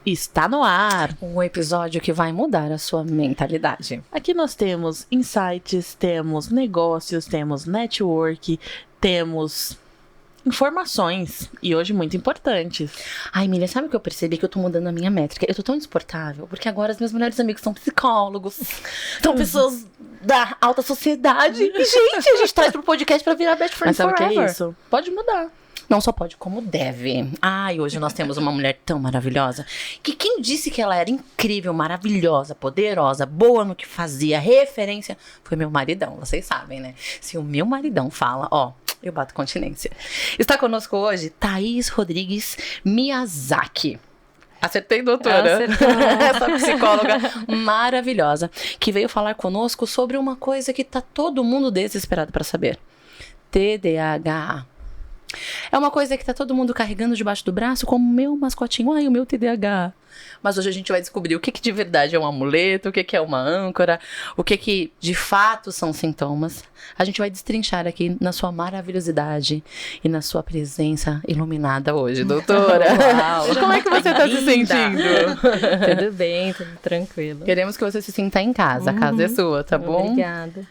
Está no ar um episódio que vai mudar a sua mentalidade. Aqui nós temos insights, temos negócios, temos network, temos informações e hoje muito importantes. Ai, Milha, sabe o que eu percebi? Que eu tô mudando a minha métrica. Eu tô tão insuportável, porque agora os meus melhores amigos são psicólogos, são pessoas da alta sociedade. E, gente, a gente traz pro podcast pra virar best friend forever. Mas sabe o que é isso? Pode mudar. Não só pode, como deve. Ai, hoje nós temos uma mulher tão maravilhosa, que quem disse que ela era incrível, maravilhosa, poderosa, boa no que fazia, referência, foi meu maridão, vocês sabem, né? Se o meu maridão fala, ó, eu bato continência. Está conosco hoje Thaís Rodrigues Miyazaki. Acertei, doutora? Acertou. Essa psicóloga maravilhosa, que veio falar conosco sobre uma coisa que tá todo mundo desesperado para saber. TDAH. É uma coisa que tá todo mundo carregando debaixo do braço como meu mascotinho. Ai, o meu TDAH. Mas hoje a gente vai descobrir o que de verdade é um amuleto, o que é uma âncora, o que de fato são sintomas. A gente vai destrinchar aqui na sua maravilhosidade e na sua presença iluminada hoje, doutora. Uau. Como é que você tá se sentindo? Tudo bem, tudo tranquilo. Queremos que você se sinta em casa. A casa é sua, tá bom? Obrigada.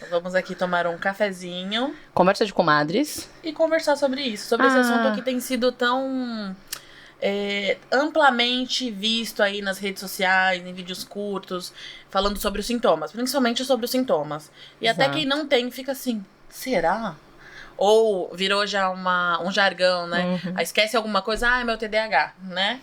Vamos aqui tomar um cafezinho Conversa de comadres. e conversar sobre isso, sobre esse assunto que tem sido tão amplamente visto aí nas redes sociais, em vídeos curtos, falando sobre os sintomas, principalmente sobre os sintomas. E Exato. até quem não tem fica assim, será? Ou virou já um jargão, né? Aí esquece alguma coisa, é meu TDAH, né?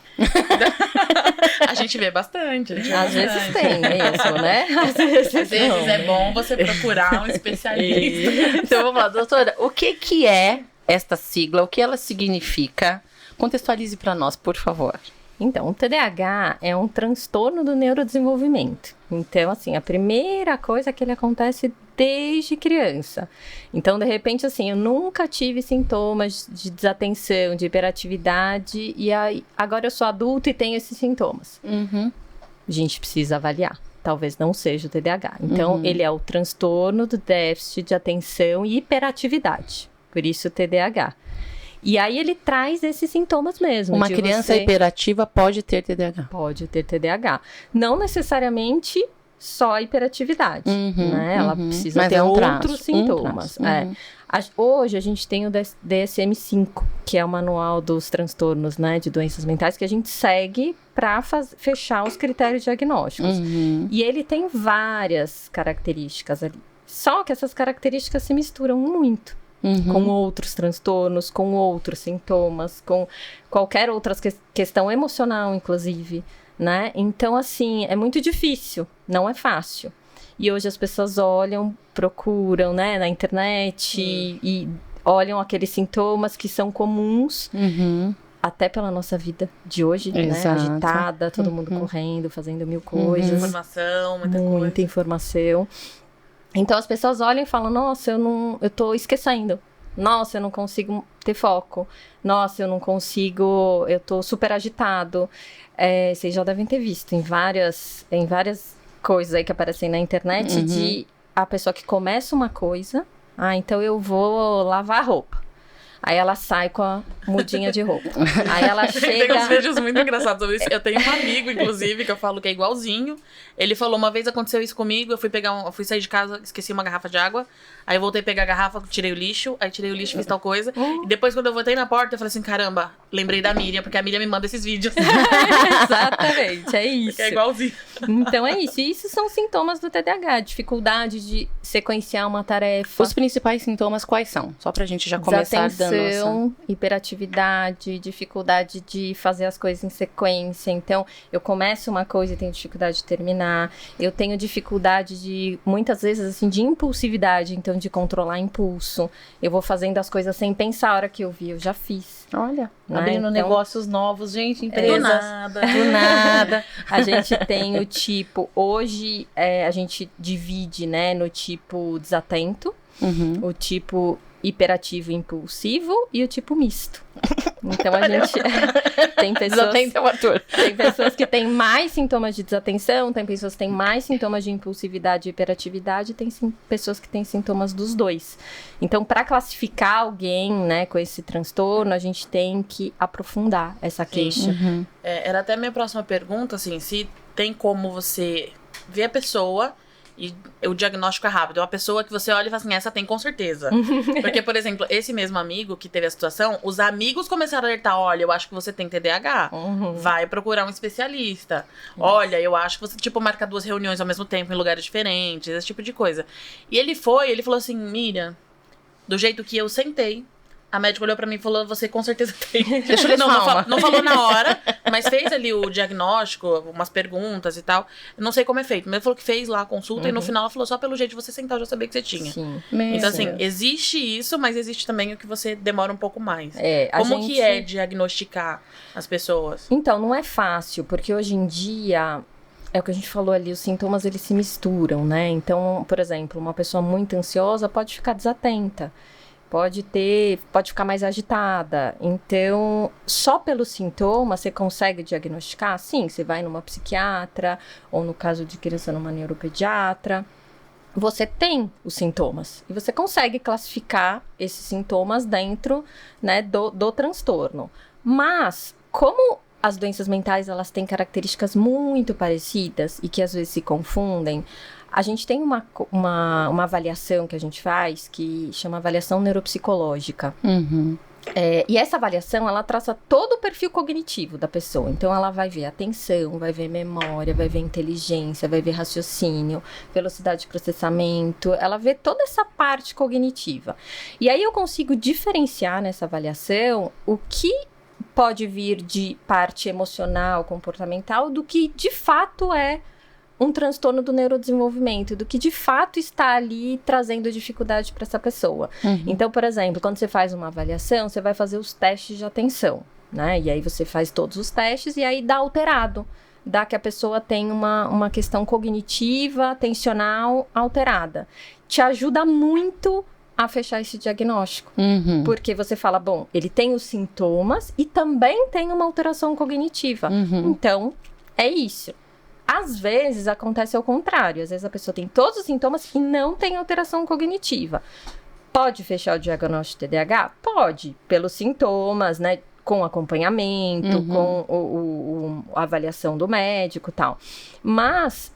A gente vê bastante. Às vezes tem mesmo, né? Às vezes não. É bom você procurar um especialista. Então vamos lá, doutora. O que é esta sigla? O que ela significa? Contextualize para nós, por favor. Então, o TDAH é um transtorno do neurodesenvolvimento. Então, assim, a primeira coisa é que ele acontece desde criança. Então, de repente, assim, eu nunca tive sintomas de desatenção, de hiperatividade, e aí, agora eu sou adulta e tenho esses sintomas. A gente precisa avaliar. Talvez não seja o TDAH. Então, ele é o transtorno do déficit de atenção e hiperatividade. Por isso, o TDAH. E aí ele traz esses sintomas mesmo. Uma criança hiperativa pode ter TDAH. Pode ter TDAH. Não necessariamente só a hiperatividade, né? Ela precisa Mas ter traço, outros sintomas. Hoje a gente tem o DSM-5, que é o manual dos transtornos, né, de doenças mentais, que a gente segue para fechar os critérios diagnósticos. E ele tem várias características ali. Só que essas características se misturam muito. Com outros transtornos, com outros sintomas, com qualquer outra questão emocional, inclusive, né? Então, assim, é muito difícil, não é fácil. E hoje as pessoas olham, procuram, né, na internet e olham aqueles sintomas que são comuns, até pela nossa vida de hoje, né? Agitada, todo mundo correndo, fazendo mil coisas. Informação, muita informação. Então as pessoas olham e falam, nossa, eu tô esquecendo. Nossa, eu não consigo ter foco. Nossa, eu não consigo, eu tô super agitado. Vocês já devem ter visto em várias coisas aí que aparecem na internet de a pessoa que começa uma coisa, então eu vou lavar a roupa. Aí ela sai com a mudinha de roupa. Aí ela chega... Tem uns vídeos muito engraçados sobre isso. Eu tenho um amigo, inclusive, que eu falo que é igualzinho. Ele falou, uma vez aconteceu isso comigo, eu fui sair de casa, esqueci uma garrafa de água. Aí eu voltei a pegar a garrafa, tirei o lixo. Aí tirei o lixo, fiz tal coisa. E depois, quando eu voltei na porta, eu falei assim, caramba, lembrei da Miriam, porque a Miriam me manda esses vídeos. Exatamente, é isso. Porque é igualzinho. Então é isso. E isso são sintomas do TDAH. Dificuldade de sequenciar uma tarefa. Os principais sintomas quais são? Só pra gente já começar dando noção. Hiperatividade, dificuldade de fazer as coisas em sequência. Então, eu começo uma coisa e tenho dificuldade de terminar. Eu tenho dificuldade de, muitas vezes, assim, de impulsividade. Então, de controlar impulso. Eu vou fazendo as coisas sem pensar. A hora que eu vi, eu já fiz. Olha, né? abrindo negócios novos, gente, empresas. Do nada. A gente tem o tipo, hoje a gente divide, né, no tipo desatento, o tipo hiperativo e impulsivo e o tipo misto. Então a gente tem pessoas que têm mais sintomas de desatenção, tem pessoas que têm mais sintomas de impulsividade e hiperatividade, tem pessoas que têm sintomas dos dois. Então, para classificar alguém, né, com esse transtorno, a gente tem que aprofundar essa queixa. Era até a minha próxima pergunta, assim, se tem como você ver a pessoa e o diagnóstico é rápido. É uma pessoa que você olha e fala assim, essa tem com certeza. Porque, por exemplo, esse mesmo amigo que teve a situação, os amigos começaram a alertar, olha, eu acho que você tem TDAH. Vai procurar um especialista. Olha, eu acho que você, tipo, marca 2 reuniões ao mesmo tempo em lugares diferentes, esse tipo de coisa. E ele falou assim, Miriam, do jeito que eu sentei, a médica olhou pra mim e falou, você com certeza tem. Não falou na hora, mas fez ali o diagnóstico, umas perguntas e tal. Eu não sei como é feito, mas ele falou que fez lá a consulta e no final ela falou, só pelo jeito de você sentar, eu já sabia que você tinha. Sim. Então, assim, existe isso, mas existe também o que você demora um pouco mais. Como que é diagnosticar as pessoas? Então, não é fácil, porque hoje em dia... É o que a gente falou ali, os sintomas eles se misturam, né? Então, por exemplo, uma pessoa muito ansiosa pode ficar desatenta. Pode ficar mais agitada. Então, só pelos sintomas você consegue diagnosticar? Sim, você vai numa psiquiatra, ou no caso de criança, numa neuropediatra. Você tem os sintomas. E você consegue classificar esses sintomas dentro, né, do transtorno. Mas, como as doenças mentais elas têm características muito parecidas e que às vezes se confundem, a gente tem uma avaliação que a gente faz que chama avaliação neuropsicológica. E essa avaliação, ela traça todo o perfil cognitivo da pessoa. Então, ela vai ver atenção, vai ver memória, vai ver inteligência, vai ver raciocínio, velocidade de processamento. Ela vê toda essa parte cognitiva. E aí eu consigo diferenciar nessa avaliação o que pode vir de parte emocional, comportamental, do que de fato é um transtorno do neurodesenvolvimento, do que de fato está ali trazendo dificuldade para essa pessoa. Então, por exemplo, quando você faz uma avaliação, você vai fazer os testes de atenção, né? E aí você faz todos os testes e aí dá alterado. Dá que a pessoa tem uma questão cognitiva, atencional alterada. Te ajuda muito a fechar esse diagnóstico. Porque você fala, bom, ele tem os sintomas e também tem uma alteração cognitiva. Então, é isso. Às vezes, acontece ao contrário. Às vezes, a pessoa tem todos os sintomas e não tem alteração cognitiva. Pode fechar o diagnóstico de TDAH? Pode, pelos sintomas, né? Com acompanhamento, com a avaliação do médico e tal. Mas,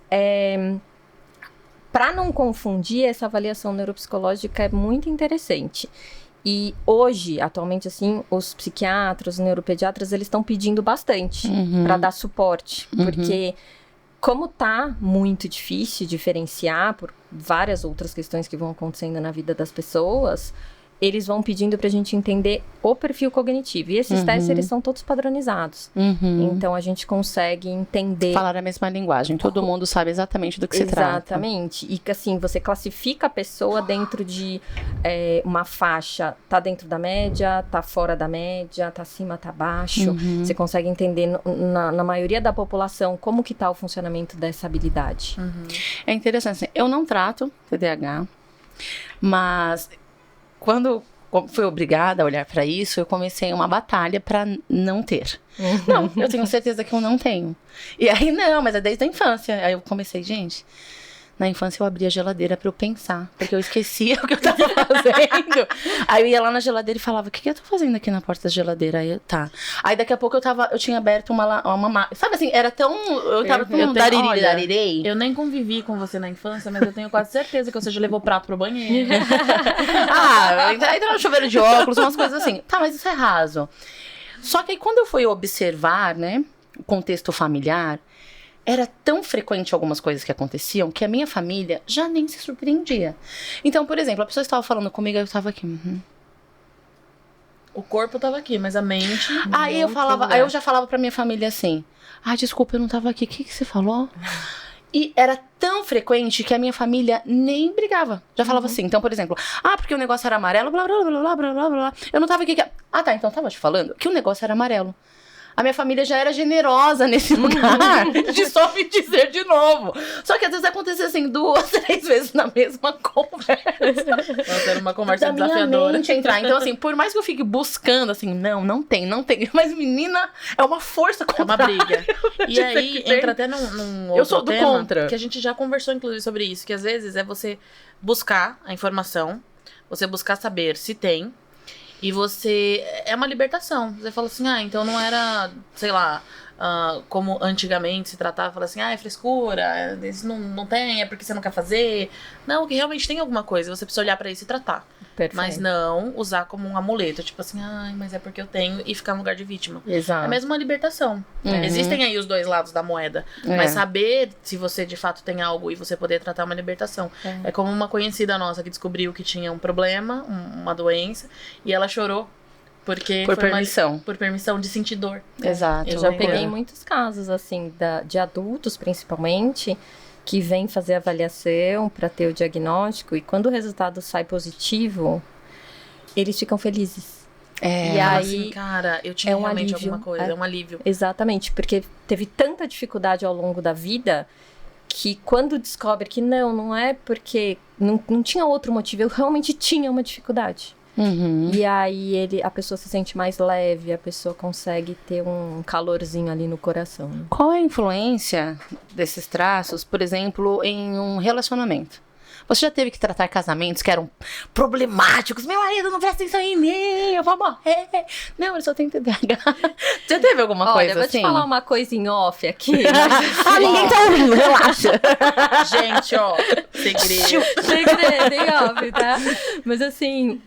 para não confundir, essa avaliação neuropsicológica é muito interessante. E hoje, atualmente, assim, os psiquiatras, os neuropediatras, eles estão pedindo bastante para dar suporte. Porque, como tá muito difícil diferenciar por várias outras questões que vão acontecendo na vida das pessoas, eles vão pedindo pra gente entender o perfil cognitivo. E esses testes, eles são todos padronizados. Então, a gente consegue entender... Falar a mesma linguagem. Todo mundo sabe exatamente do que se trata. Exatamente. E que, assim, você classifica a pessoa dentro de uma faixa. Tá dentro da média, tá fora da média, tá acima, tá abaixo. Você consegue entender, na maioria da população, como que tá o funcionamento dessa habilidade. É interessante. Assim, eu não trato TDAH, mas... Quando fui obrigada a olhar para isso, eu comecei uma batalha para não ter. Não, eu tenho certeza que eu não tenho. E aí, não, mas é desde a infância. Aí eu comecei, gente... Na infância eu abria a geladeira pra eu pensar, porque eu esquecia o que eu tava fazendo. Aí eu ia lá na geladeira e falava, o que eu tô fazendo aqui na porta da geladeira? Aí tá. Aí daqui a pouco eu tinha aberto uma sabe assim, era tão... Eu tava tão darirei. Eu nem convivi com você na infância, mas eu tenho quase certeza que você já levou o prato pro banheiro. Aí tava no chuveiro de óculos, umas coisas assim. Tá, mas isso é raso. Só que aí quando eu fui observar, né, o contexto familiar, era tão frequente algumas coisas que aconteciam que a minha família já nem se surpreendia. Então, por exemplo, a pessoa estava falando comigo, eu estava aqui. O corpo estava aqui, mas a mente... Aí eu já falava pra minha família assim, desculpa, eu não estava aqui, o que você falou? E era tão frequente que a minha família nem brigava. Já falava assim. Então, por exemplo, porque o negócio era amarelo, blá, blá, blá, blá, blá, blá, blá. Eu não estava aqui... tá, então tava te falando que o negócio era amarelo. A minha família já era generosa nesse lugar, de só me dizer de novo. Só que às vezes acontecia assim, 2, 3 vezes na mesma conversa. Nossa, era uma conversa Da minha desafiadora. mente entrar. Então, assim, por mais que eu fique buscando, assim, não tem. Mas, menina, é uma força É uma contrária. briga. E de aí, ter que ter. entra até num outro Eu sou do tema, contra. que a gente já conversou, inclusive, sobre isso. Que às vezes é você buscar a informação, você buscar saber se tem, e você... É uma libertação. Você fala assim, então não era, sei lá... como antigamente se tratava, fala assim, é frescura, isso não tem, é porque você não quer fazer. Não, que realmente tem alguma coisa, você precisa olhar pra isso e tratar. Perfeito. Mas não usar como um amuleto, tipo assim, mas é porque eu tenho, e ficar no lugar de vítima. Exato. É mesmo uma libertação. Uhum. Existem aí os dois lados da moeda, mas saber se você de fato tem algo e você poder tratar é uma libertação. É como uma conhecida nossa que descobriu que tinha um problema, uma doença, e ela chorou. Porque Por foi permissão. por permissão de sentir dor. Exato. Eu já É. peguei muitos casos, assim, de adultos, principalmente, que vêm fazer avaliação para ter o diagnóstico e quando o resultado sai positivo, eles ficam felizes. É. E Fala aí, assim, cara, eu tinha é um realmente alívio, alguma coisa, é um alívio. exatamente, porque teve tanta dificuldade ao longo da vida que quando descobre que não é porque não tinha outro motivo, eu realmente tinha uma dificuldade. Uhum. E aí a pessoa se sente mais leve, a pessoa consegue ter um calorzinho ali no coração. Né? Qual é a influência desses traços, por exemplo, em um relacionamento? Você já teve que tratar casamentos que eram problemáticos? Meu marido não presta atenção em mim, eu vou morrer. Não, ele só tem TDAH. Já teve alguma Olha, coisa vou assim? te falar uma coisa em off aqui. Mas... Ninguém tá ouvindo, relaxa. Gente, ó, segredo. Segredo em off, tá? Mas assim,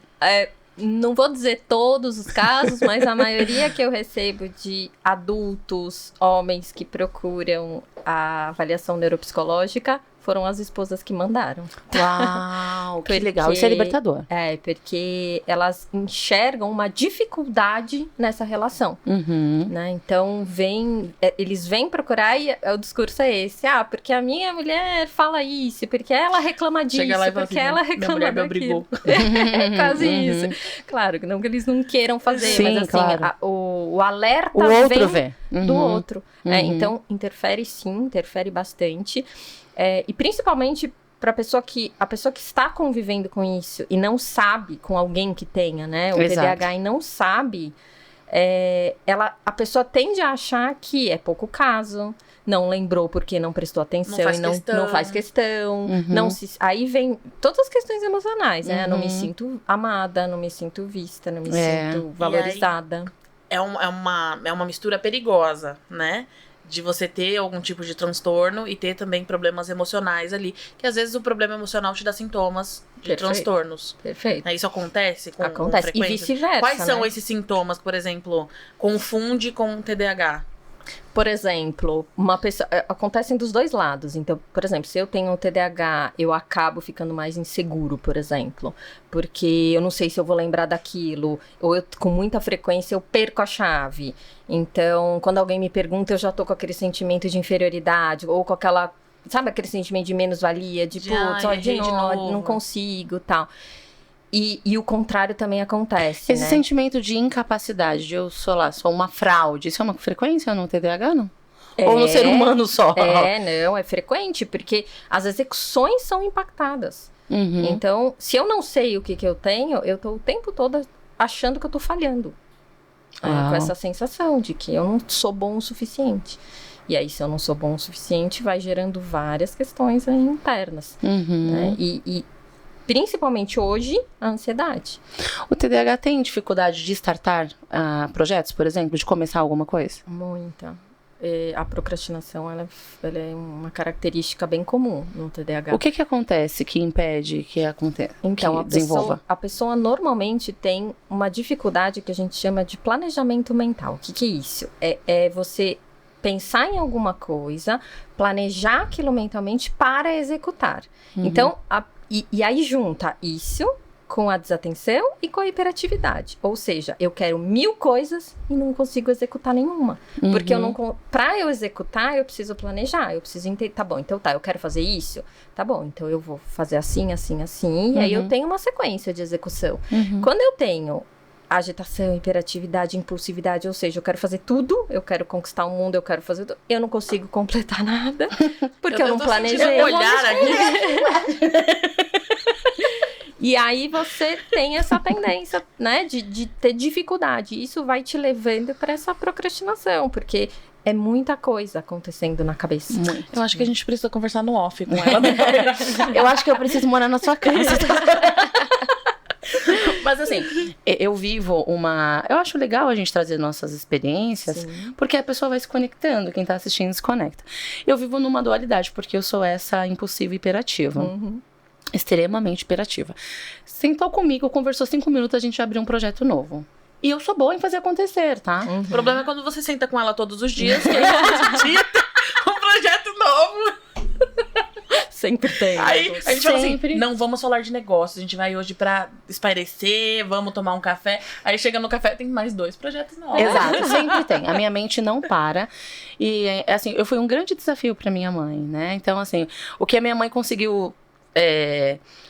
não vou dizer todos os casos, mas a maioria que eu recebo de adultos, homens que procuram a avaliação neuropsicológica foram as esposas que mandaram. Uau, que Porque- legal. Isso é libertador. Porque elas enxergam uma dificuldade nessa relação, Uhum. né? Então, eles vêm procurar e o discurso é esse. Porque a minha mulher fala isso, porque ela reclama disso, Chega lá e fala porque assim, ela minha reclama mulher me daquilo. obrigou. É quase Uhum. isso. Claro, não que eles não queiram fazer, Sim, mas assim, claro. o alerta O outro vem vê. do Uhum. outro. Uhum. Então, interfere bastante. E principalmente para a pessoa que está convivendo com isso e não sabe, com alguém que tenha, né, o Exato. TDAH e não sabe, a pessoa tende a achar que é pouco caso, não lembrou porque não prestou atenção Não faz e questão. não faz questão, Uhum. aí vem todas as questões emocionais, né? Não me Uhum. sinto amada, não me sinto vista, não me É. sinto valorizada. É uma mistura perigosa, né? De você ter algum tipo de transtorno e ter também problemas emocionais ali. Que às vezes o problema emocional te dá sintomas de Perfeito. transtornos. Perfeito. Isso acontece com Acontece. E frequência? vice-versa, Quais são né? esses sintomas, por exemplo, confunde com TDAH? Por exemplo, uma pessoa. Acontecem dos dois lados. Então, por exemplo, se eu tenho TDAH, eu acabo ficando mais inseguro, por exemplo. Porque eu não sei se eu vou lembrar daquilo. Ou com muita frequência eu perco a chave. Então, quando alguém me pergunta, eu já tô com aquele sentimento de inferioridade. Ou com aquela. Sabe aquele sentimento de menos-valia? De, putz, errei de novo. não consigo tal. E o contrário também acontece. Esse né? sentimento de incapacidade, de eu sou uma fraude, isso é uma frequência no TDAH, não? Ou no ser humano só? Não, é frequente, porque as execuções são impactadas. Uhum. Então, se eu não sei o que eu tenho, eu tô o tempo todo achando que eu tô falhando. Uau. Com essa sensação de que eu não sou bom o suficiente. E aí, se eu não sou bom o suficiente, vai gerando várias questões aí internas. Uhum. Né? E principalmente hoje, a ansiedade. O TDAH tem dificuldade de startar projetos, por exemplo, de começar alguma coisa? Muita. A procrastinação, ela é uma característica bem comum no TDAH. O que acontece que impede que aconteça? Então, que desenvolva? a pessoa normalmente tem uma dificuldade que a gente chama de planejamento mental. O que é isso? É você pensar em alguma coisa, planejar aquilo mentalmente para executar. Uhum. Então, e aí junta isso com a desatenção e com a hiperatividade. Ou seja, eu quero 1000 coisas e não consigo executar nenhuma. Porque pra eu executar, eu preciso planejar, eu preciso entender, tá bom, então eu quero fazer isso, tá bom, então eu vou fazer assim, assim, assim, e aí eu tenho uma sequência de execução. Uhum. Quando eu tenho agitação, hiperatividade, impulsividade, ou seja, eu quero fazer tudo, eu quero conquistar o mundo, eu quero fazer tudo, eu não consigo completar nada, porque eu não planejei. Olhar aqui. E aí você tem essa tendência, né, de ter dificuldade. Isso vai te levando para essa procrastinação, porque é muita coisa acontecendo na cabeça. Muito. Eu acho que a gente precisa conversar no off com ela. Eu acho que eu preciso morar na sua casa. Mas assim, eu vivo eu acho legal a gente trazer nossas experiências, Sim. porque a pessoa vai se conectando, quem tá assistindo se conecta. Eu vivo numa dualidade, porque eu sou essa impulsiva e hiperativa. Uhum. Extremamente hiperativa. Sentou comigo, conversou 5 minutos, a gente abriu um projeto novo. E eu sou boa em fazer acontecer, tá? Uhum. O problema é quando você senta com ela todos os dias, que aí todo dia tem um projeto novo. Sempre tem. Aí a gente fala assim, Sempre. não, vamos falar de negócios, a gente vai hoje pra espairecer, vamos tomar um café. Aí chega no café, tem mais 2 projetos novos. Exato, sempre tem. A minha mente não para. E, assim, eu fui um grande desafio pra minha mãe, né? Então, assim, o que a minha mãe conseguiu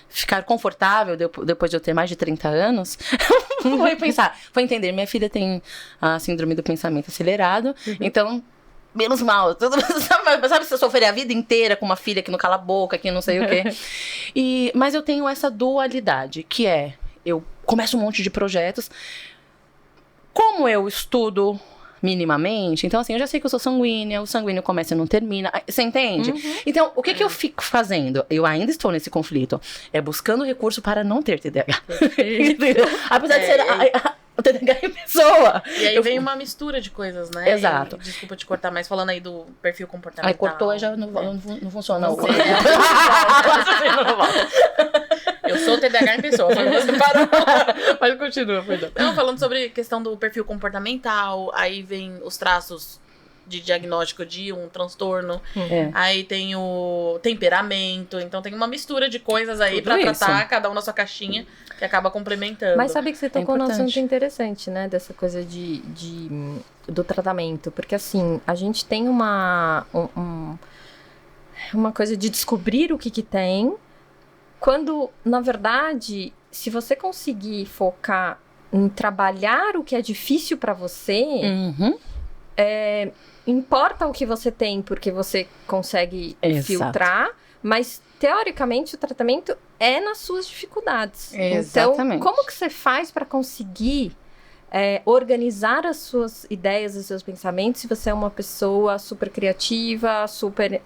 ficar confortável depois de eu ter mais de 30 anos, foi entender, minha filha tem a síndrome do pensamento acelerado, então, menos mal, sabe se eu sofrer a vida inteira com uma filha que não cala a boca, que não sei o quê. Mas eu tenho essa dualidade, que eu começo um monte de projetos, como eu estudo minimamente, então assim, eu já sei que eu sou sanguínea, o sanguíneo começa e não termina, você entende? Então, o que eu fico fazendo? Eu ainda estou nesse conflito, buscando recurso para não ter TDAH. Entendeu? Apesar de ser o TDAH em pessoa. E aí vem uma mistura de coisas, né? Exato. E, desculpa te cortar, mas falando aí do perfil comportamental. Aí cortou, aí já não funciona. Não sei. Eu sou TDAH em pessoa, foi você parou. Mas continua, perdão. Não, falando sobre questão do perfil comportamental, aí vem os traços de diagnóstico de um transtorno, aí tem o temperamento, então tem uma mistura de coisas aí Tudo pra isso. tratar, cada um na sua caixinha, que acaba complementando. Mas sabe que você tocou num importante. assunto interessante, né? Dessa coisa do tratamento. Porque, assim, a gente tem uma coisa de descobrir o que tem, quando, na verdade, se você conseguir focar em trabalhar o que é difícil pra você, importa o que você tem, porque você consegue filtrar, mas teoricamente o tratamento é nas suas dificuldades. Exatamente. Então, como que você faz para conseguir organizar as suas ideias e seus pensamentos se você é uma pessoa super criativa, super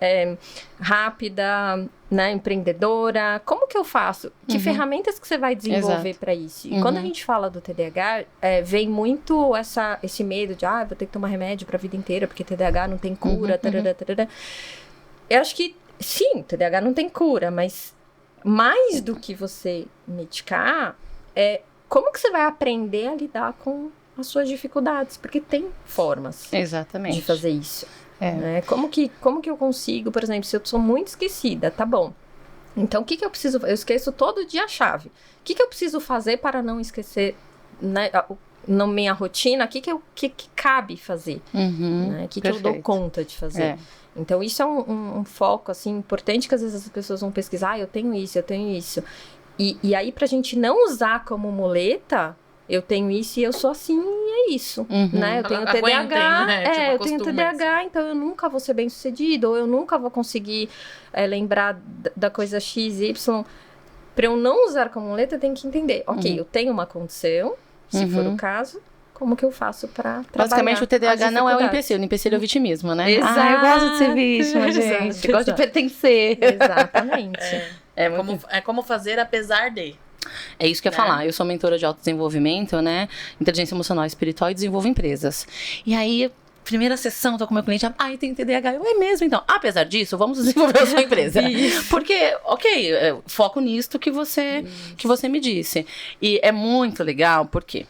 rápida, né, empreendedora? Como que eu faço? Que ferramentas que você vai desenvolver para isso? E quando a gente fala do TDAH, vem muito esse medo de vou ter que tomar remédio para a vida inteira, porque TDAH não tem cura, tarará. Eu acho que sim, TDAH não tem cura, mas mais do que você medicar, como que você vai aprender a lidar com as suas dificuldades? Porque tem formas de fazer isso. Né? Como que eu consigo, por exemplo, se eu sou muito esquecida, tá bom. Então, o que eu preciso... Eu esqueço todo dia a chave. O que eu preciso fazer para não esquecer, né, na minha rotina? O que cabe fazer? Né? O que eu dou conta de fazer? Então, isso é um foco, assim, importante, que às vezes as pessoas vão pesquisar, eu tenho isso. E aí, pra gente não usar como muleta, eu tenho isso e eu sou assim e é isso, né? Eu tenho TDAH, né? Eu tenho TDAH, então eu nunca vou ser bem-sucedido, ou eu nunca vou conseguir lembrar da coisa X, Y. Pra eu não usar como muleta, eu tenho que entender. Ok, eu tenho uma condição, se for o caso, como que eu faço pra trabalhar? Basicamente, o TDAH não é o empecilho é o vitimismo, né? Exato. Eu gosto de ser vítima, gente. Eu gosto de pertencer. Exatamente. Como fazer apesar de. É isso que eu ia falar. Eu sou mentora de autodesenvolvimento, né? Inteligência emocional e espiritual, e desenvolvo empresas. E aí, primeira sessão, tô com meu cliente, tem TDAH. É mesmo, então. Apesar disso, vamos desenvolver a sua empresa. Porque, foco nisto que você me disse. E é muito legal, porque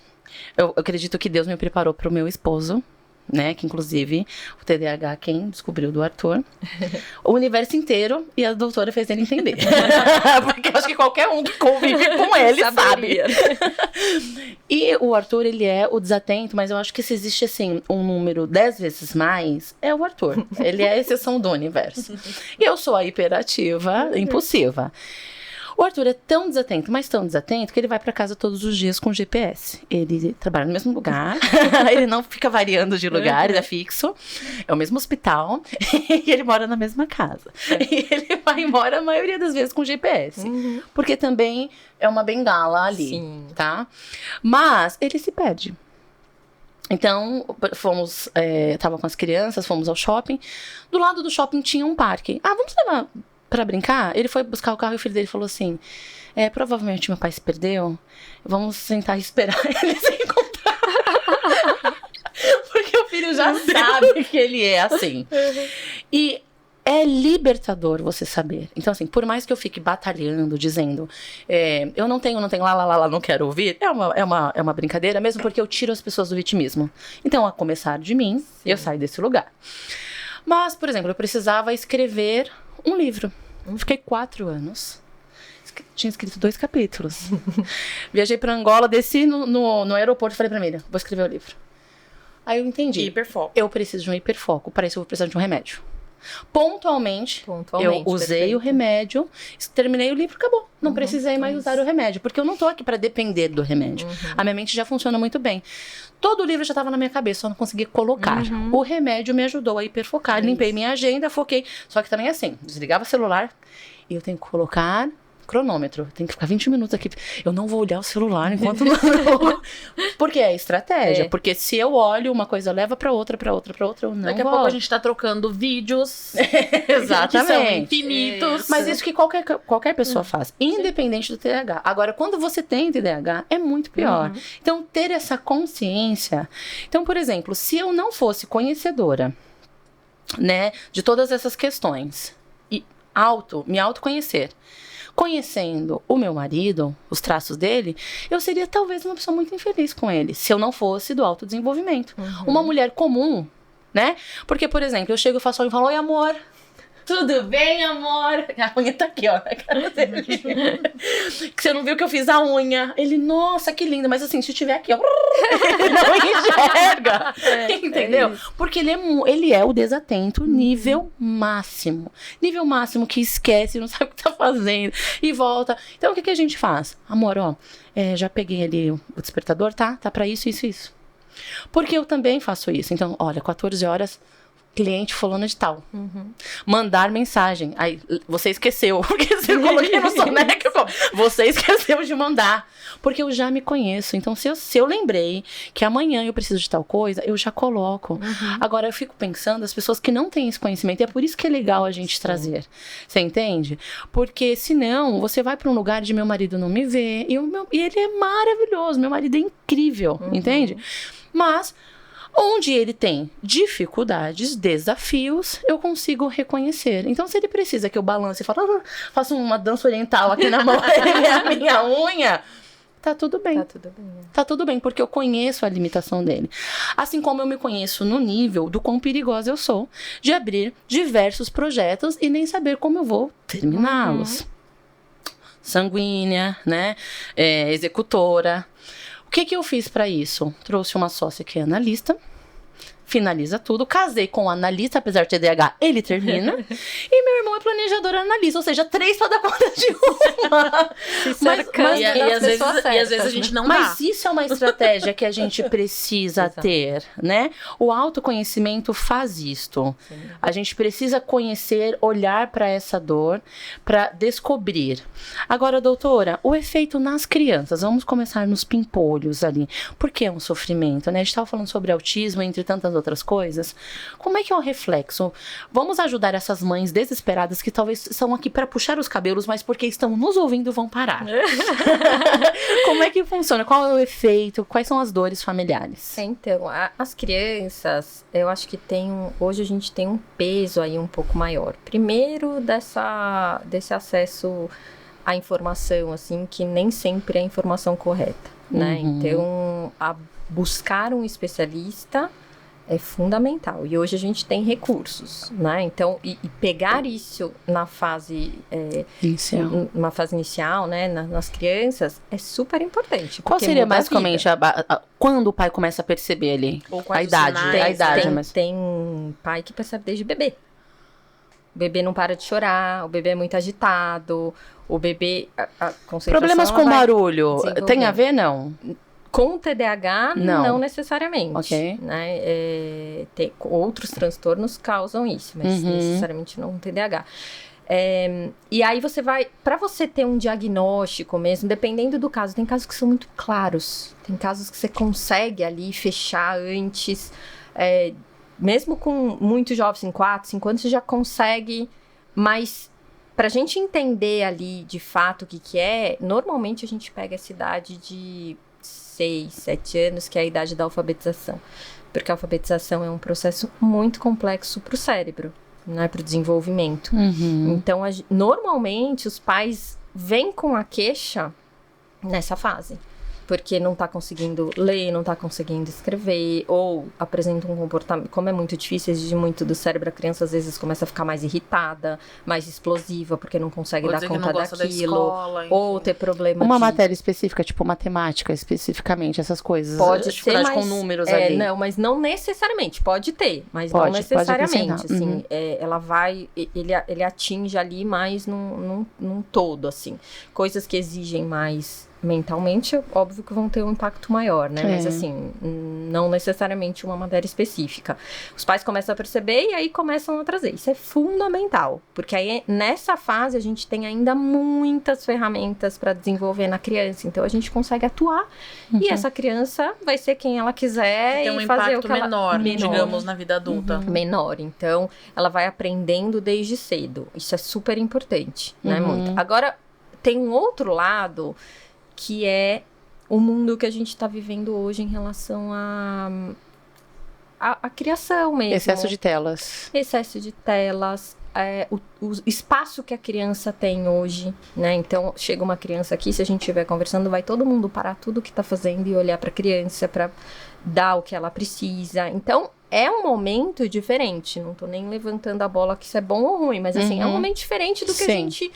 eu acredito que Deus me preparou para o meu esposo, né, que inclusive o TDAH quem descobriu do Arthur, o universo inteiro, e a doutora fez ele entender. Porque eu acho que qualquer um que convive com ele sabe. E o Arthur, ele é o desatento, mas eu acho que se existe assim um número 10 vezes mais, é o Arthur. Ele é a exceção do universo. E eu sou a hiperativa, impulsiva. O Arthur é tão desatento, mas tão desatento, que ele vai pra casa todos os dias com GPS. Ele trabalha no mesmo lugar, ele não fica variando de lugar, ele é fixo, é o mesmo hospital, e ele mora na mesma casa. E ele vai embora a maioria das vezes com GPS, porque também é uma bengala ali, Sim. tá? Mas ele se perde. Então, fomos, tava com as crianças, fomos ao shopping. Do lado do shopping tinha um parque. Ah, vamos levar pra brincar? Ele foi buscar o carro e o filho dele falou assim, provavelmente meu pai se perdeu, vamos tentar esperar ele se encontrar. Porque o filho já sabe que ele é assim. E é libertador você saber. Então, assim, por mais que eu fique batalhando, dizendo, eu não tenho, lá, não quero ouvir, é uma brincadeira, mesmo porque eu tiro as pessoas do vitimismo. Então, a começar de mim, eu saio desse lugar. Mas, por exemplo, eu precisava escrever um livro. Fiquei 4 anos. Tinha escrito 2 capítulos. Viajei pra Angola, desci no aeroporto e falei pra Miriam, vou escrever o livro. Aí eu entendi. Hiperfoco. Eu preciso de um hiperfoco, para isso eu vou precisar de um remédio. Pontualmente, eu usei perfeito. o remédio, terminei o livro, acabou. Não precisei mais usar o remédio, porque eu não tô aqui para depender do remédio. A minha mente já funciona muito bem. Todo o livro já estava na minha cabeça, só não consegui colocar. O remédio me ajudou a hiperfocar. Limpei minha agenda, foquei. Só que também assim, desligava o celular e eu tenho que colocar cronômetro. Tem que ficar 20 minutos aqui. Eu não vou olhar o celular enquanto não... Porque é estratégia. Porque se eu olho, uma coisa leva pra outra, eu não Daqui a pouco a gente tá trocando vídeos. Exatamente. Que são infinitos. Mas isso que qualquer pessoa faz, independente do TDAH. Agora, quando você tem TDAH, é muito pior. Então, ter essa consciência... Então, por exemplo, se eu não fosse conhecedora, né, de todas essas questões, e me autoconhecer, conhecendo o meu marido, os traços dele, eu seria talvez uma pessoa muito infeliz com ele, se eu não fosse do autodesenvolvimento. Uma mulher comum, né? Porque, por exemplo, eu chego e faço e falo, oi, amor. Tudo bem, amor? A unha tá aqui, ó, na cara dele. Que você não viu que eu fiz a unha. Ele, nossa, que lindo. Mas assim, se tiver aqui, ó, ele não enxerga. Entendeu? Porque ele é o desatento nível máximo. Nível máximo que esquece, não sabe o que tá fazendo. E volta. Então, o que a gente faz? Amor, ó, já peguei ali o despertador, tá? Tá pra isso. Porque eu também faço isso. Então, olha, 14 horas... cliente fulano de tal. Mandar mensagem. Aí, você esqueceu. Porque eu coloquei no soneca. Você esqueceu de mandar. Porque eu já me conheço. Então, se eu lembrei que amanhã eu preciso de tal coisa, eu já coloco. Agora, eu fico pensando, as pessoas que não têm esse conhecimento, e é por isso que é legal a gente trazer. Você entende? Porque, senão, você vai para um lugar de meu marido não me vê. E ele é maravilhoso. Meu marido é incrível. Entende? Mas... onde ele tem dificuldades, desafios, eu consigo reconhecer. Então, se ele precisa que eu balance e faça uma dança oriental aqui na mão, a minha unha, tá tudo bem. Tá tudo bem, porque eu conheço a limitação dele. Assim como eu me conheço no nível do quão perigosa eu sou de abrir diversos projetos e nem saber como eu vou terminá-los. Sanguínea, né? Executora. O que eu fiz pra isso? Trouxe uma sócia que é analista, finaliza tudo. Casei com um analista, apesar de TDAH, ele termina. E meu irmão é planejador analista, ou seja, 3 pra dar conta de uma. E às vezes a gente não dá. Mas isso é uma estratégia que a gente precisa ter, né? O autoconhecimento faz isto. A gente precisa conhecer, olhar para essa dor, para descobrir. Agora, doutora, o efeito nas crianças, vamos começar nos pimpolhos ali. Por que é um sofrimento, né? A gente estava falando sobre autismo, entre tantas outras coisas. Como é que é o reflexo? Vamos ajudar essas mães desesperadas que talvez são aqui para puxar os cabelos, mas porque estão nos ouvindo vão parar. Como é que funciona? Qual é o efeito? Quais são as dores familiares? Então, as crianças, eu acho que hoje a gente tem um peso aí um pouco maior. Primeiro, desse acesso à informação, assim, que nem sempre é a informação correta, né? Então, buscar um especialista é fundamental. E hoje a gente tem recursos, né? Então, e pegar isso na fase inicial, né? Nas crianças, é super importante. Qual seria basicamente quando o pai começa a perceber ali? Ou a idade? Tem pai que percebe desde bebê. O bebê não para de chorar, o bebê é muito agitado, o bebê... A concentração, Problemas com barulho, tem a ver, não? Com o TDAH, não necessariamente. Ok. Né? Outros transtornos causam isso, mas necessariamente não o TDAH. E aí você vai... Para você ter um diagnóstico mesmo, dependendo do caso, tem casos que são muito claros. Tem casos que você consegue ali fechar antes... mesmo com muitos jovens, em 4, 5 anos, você já consegue, mas pra gente entender ali de fato o que é, normalmente a gente pega essa idade de 6, 7 anos, que é a idade da alfabetização. Porque a alfabetização é um processo muito complexo pro cérebro, né, pro desenvolvimento. Então, normalmente, os pais vêm com a queixa nessa fase. Porque não tá conseguindo ler, não tá conseguindo escrever, ou apresenta um comportamento... Como é muito difícil, exige muito do cérebro, a criança às vezes começa a ficar mais irritada, mais explosiva, porque não consegue dar conta daquilo. Escola, ou ter problema Uma matéria específica, tipo matemática, especificamente, essas coisas. Pode ser, mas... com números ali. Não, mas não necessariamente. Pode ter, mas não necessariamente. Assim, ela vai... Ele atinge ali mais num todo, assim. Coisas que exigem mais... mentalmente, óbvio que vão ter um impacto maior, né? Mas assim, não necessariamente uma matéria específica. Os pais começam a perceber e aí começam a trazer. Isso é fundamental, porque aí nessa fase a gente tem ainda muitas ferramentas para desenvolver na criança. Então a gente consegue atuar e essa criança vai ser quem ela quiser tem um e fazer o impacto que ela... menor, digamos, na vida adulta. Menor. Então, ela vai aprendendo desde cedo. Isso é super importante, né? Muito. Agora, tem um outro lado... que é o mundo que a gente está vivendo hoje em relação à criação mesmo. Excesso de telas. Excesso de telas, o espaço que a criança tem hoje, né? Então, chega uma criança aqui, se a gente estiver conversando, vai todo mundo parar tudo o que está fazendo e olhar para a criança para dar o que ela precisa. Então, é um momento diferente. Não estou nem levantando a bola que isso é bom ou ruim, mas assim, é um momento diferente do que a gente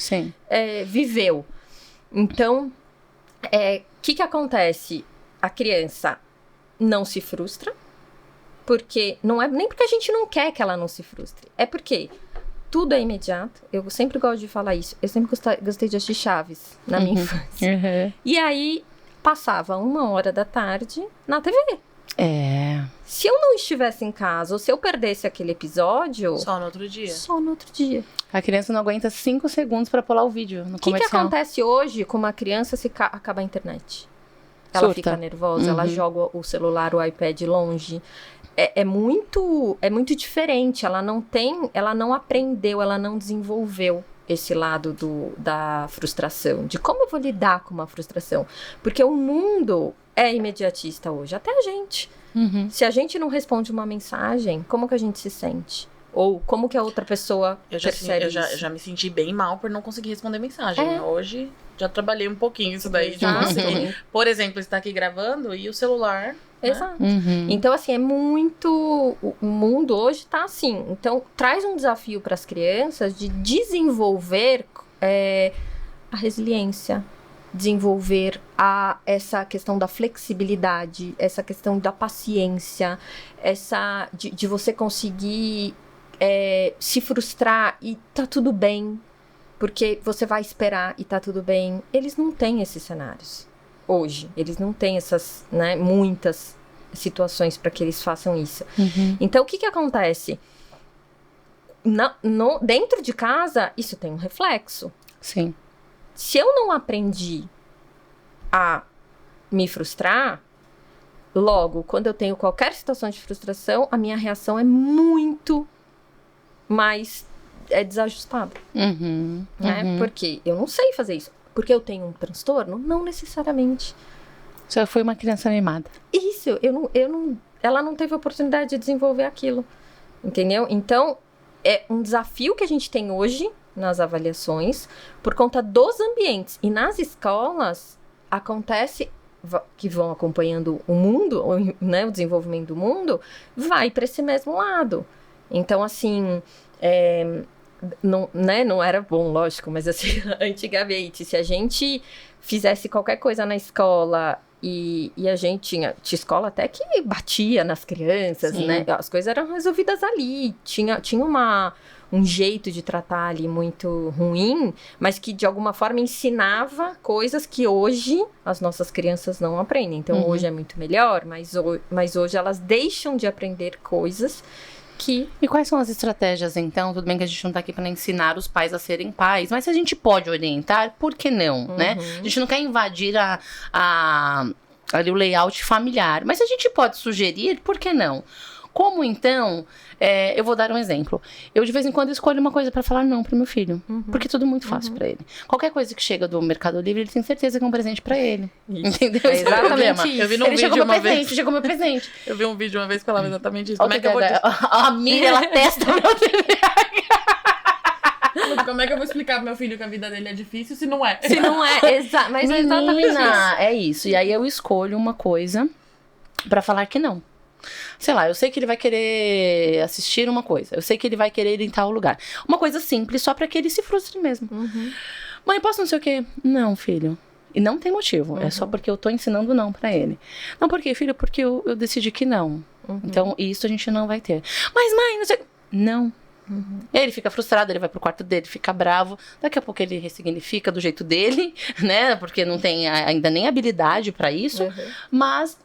viveu. Então... que acontece? A criança não se frustra, porque não é nem porque a gente não quer que ela não se frustre, é porque tudo é imediato. Eu sempre gosto de falar isso. Eu sempre gostei de assistir Chaves na minha infância. E aí, passava 1h da tarde na TV. Se eu não estivesse em casa, ou se eu perdesse aquele episódio... Só no outro dia. Só no outro dia. A criança não aguenta 5 segundos pra pular o vídeo no comercial. O que acontece hoje com uma criança se acaba a internet? Ela fica nervosa, ela joga o celular, o iPad longe. É muito diferente. Ela não aprendeu, ela não desenvolveu esse lado da frustração. De como eu vou lidar com uma frustração. Porque o mundo é imediatista hoje, até a gente. Se a gente não responde uma mensagem, como que a gente se sente? Ou como que a outra pessoa percebe isso? Eu já me senti bem mal por não conseguir responder mensagem. Hoje, já trabalhei um pouquinho isso daí. De conseguir, por exemplo, estar aqui gravando e o celular... Exato. Então, assim, é muito... O mundo hoje tá assim. Então, traz um desafio para as crianças de desenvolver a resiliência, desenvolver essa questão da flexibilidade, essa questão da paciência, de você conseguir se frustrar e tá tudo bem, porque você vai esperar e tá tudo bem. Eles não têm esses cenários hoje. Eles não têm essas, né, muitas situações para que eles façam isso. Então, o que acontece? Dentro de casa, isso tem um reflexo. Sim. Se eu não aprendi a me frustrar, logo, quando eu tenho qualquer situação de frustração, a minha reação é muito mais desajustada. Né? Porque eu não sei fazer isso. Porque eu tenho um transtorno? Não necessariamente. Você foi uma criança mimada. Isso, ela não teve oportunidade de desenvolver aquilo. Entendeu? Então, é um desafio que a gente tem hoje nas avaliações, por conta dos ambientes. E nas escolas, acontece que vão acompanhando o mundo, né, o desenvolvimento do mundo, vai para esse mesmo lado. Então, assim, não era bom, lógico, mas assim, antigamente, se a gente fizesse qualquer coisa na escola E a gente tinha escola até que batia nas crianças, Sim. né? As coisas eram resolvidas ali. Tinha um jeito de tratar ali muito ruim, mas que de alguma forma ensinava coisas que hoje as nossas crianças não aprendem. Então hoje é muito melhor, mas hoje elas deixam de aprender coisas que... E quais são as estratégias, então? Tudo bem que a gente não tá aqui para ensinar os pais a serem pais, mas se a gente pode orientar, por que não, né? A gente não quer invadir ali o layout familiar, mas se a gente pode sugerir, por que não? Como, então, eu vou dar um exemplo. Eu, de vez em quando, escolho uma coisa pra falar não pro meu filho. Porque tudo é muito fácil pra ele. Qualquer coisa que chega do Mercado Livre, ele tem certeza que é um presente pra ele. Entendeu? É Esse o problema. exatamente isso. Eu vi num Ele vídeo chegou uma meu vez. presente, chegou meu presente. Eu vi um vídeo uma vez que falava exatamente isso. Como Olha é que eu vou a Miriam, ela testa o meu Como é que eu vou explicar pro meu filho que a vida dele é difícil se não é? Se não é, mas é exatamente isso. Menina, é isso. E aí eu escolho uma coisa pra falar que não. Sei lá, eu sei que ele vai querer assistir uma coisa. Eu sei que ele vai querer ir em tal lugar. Uma coisa simples, só pra que ele se frustre mesmo. Mãe, posso não sei o quê? Não, filho. E não tem motivo. É só porque eu tô ensinando não pra ele. Não, por quê, filho? Porque eu decidi que não. Então, isso a gente não vai ter. Mas, mãe, não sei... Não. E aí ele fica frustrado, ele vai pro quarto dele, fica bravo. Daqui a pouco ele ressignifica do jeito dele, né? Porque não tem ainda nem habilidade pra isso. Mas...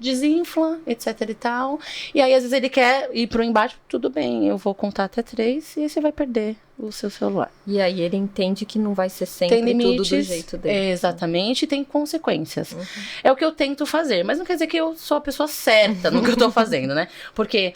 desinfla, etc e tal. E aí, às vezes, ele quer ir pro embate. Tudo bem, eu vou contar até 3 e aí você vai perder o seu celular. E aí ele entende que não vai ser sempre Tem limites, tudo do jeito dele. Exatamente, e tem consequências. É o que eu tento fazer, mas não quer dizer que eu sou a pessoa certa no que eu tô fazendo, né? Porque,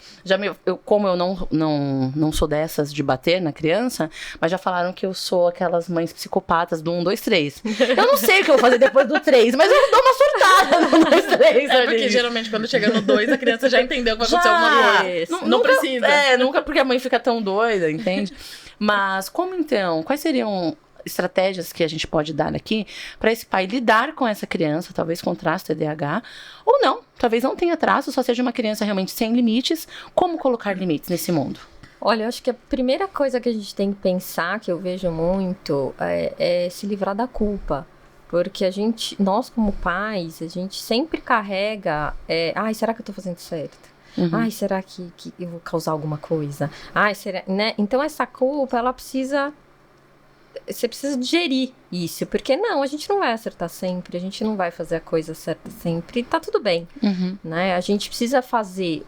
como eu não sou dessas de bater na criança, mas já falaram que eu sou aquelas mães psicopatas do 1, 2, 3. Eu não sei o que eu vou fazer depois do 3, mas eu dou uma surtada no 1, 2, 3 É ali. porque geralmente quando chega no 2, a criança já entendeu que vai acontecer alguma coisa. Não precisa. Nunca porque a mãe fica tão doida, entende? Mas como então? Quais seriam estratégias que a gente pode dar aqui para esse pai lidar com essa criança, talvez com traço TDAH, ou não, talvez não tenha traço, só seja uma criança realmente sem limites. Como colocar limites nesse mundo? Olha, eu acho que a primeira coisa que a gente tem que pensar, que eu vejo muito, é se livrar da culpa. Porque nós como pais, a gente sempre carrega, ai, será que eu tô fazendo certo? Ai, será que eu vou causar alguma coisa? Ai, será, né? Então essa culpa, você precisa digerir isso, porque não, a gente não vai acertar sempre, a gente não vai fazer a coisa certa sempre, e tá tudo bem, né? A gente precisa fazer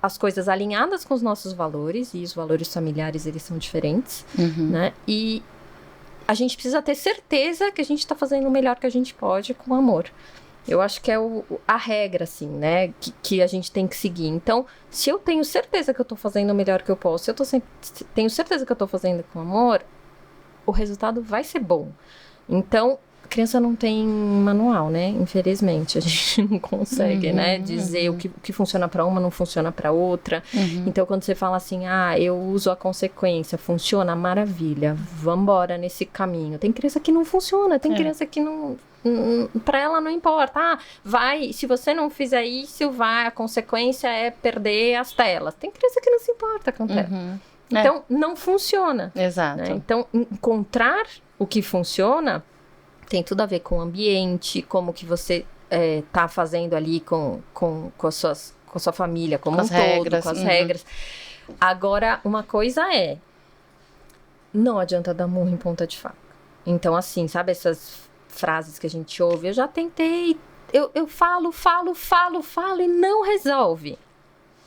as coisas alinhadas com os nossos valores, e os valores familiares, eles são diferentes, né? E a gente precisa ter certeza que a gente tá fazendo o melhor que a gente pode com amor. Eu acho que é a regra, assim, né, que a gente tem que seguir. Então, se eu tenho certeza que eu tô fazendo o melhor que eu posso, se eu tenho certeza que eu tô fazendo com amor, o resultado vai ser bom. Então, a criança não tem manual, né? Infelizmente, a gente não consegue, né, dizer o que funciona para uma não funciona para outra. Então, quando você fala assim, eu uso a consequência, funciona, maravilha, vambora nesse caminho. Tem criança que não funciona, tem criança que não... Pra ela não importa, se você não fizer isso, a consequência é perder as telas. Tem criança que não se importa com tela. Então, não funciona. Exato. Né? Então, encontrar o que funciona tem tudo a ver com o ambiente, como que você tá fazendo ali com a sua família, como um todo, com as regras. Agora, uma coisa não adianta dar murro em ponta de faca. Então, assim, sabe essas frases que a gente ouve, eu já tentei, eu falo e não resolve.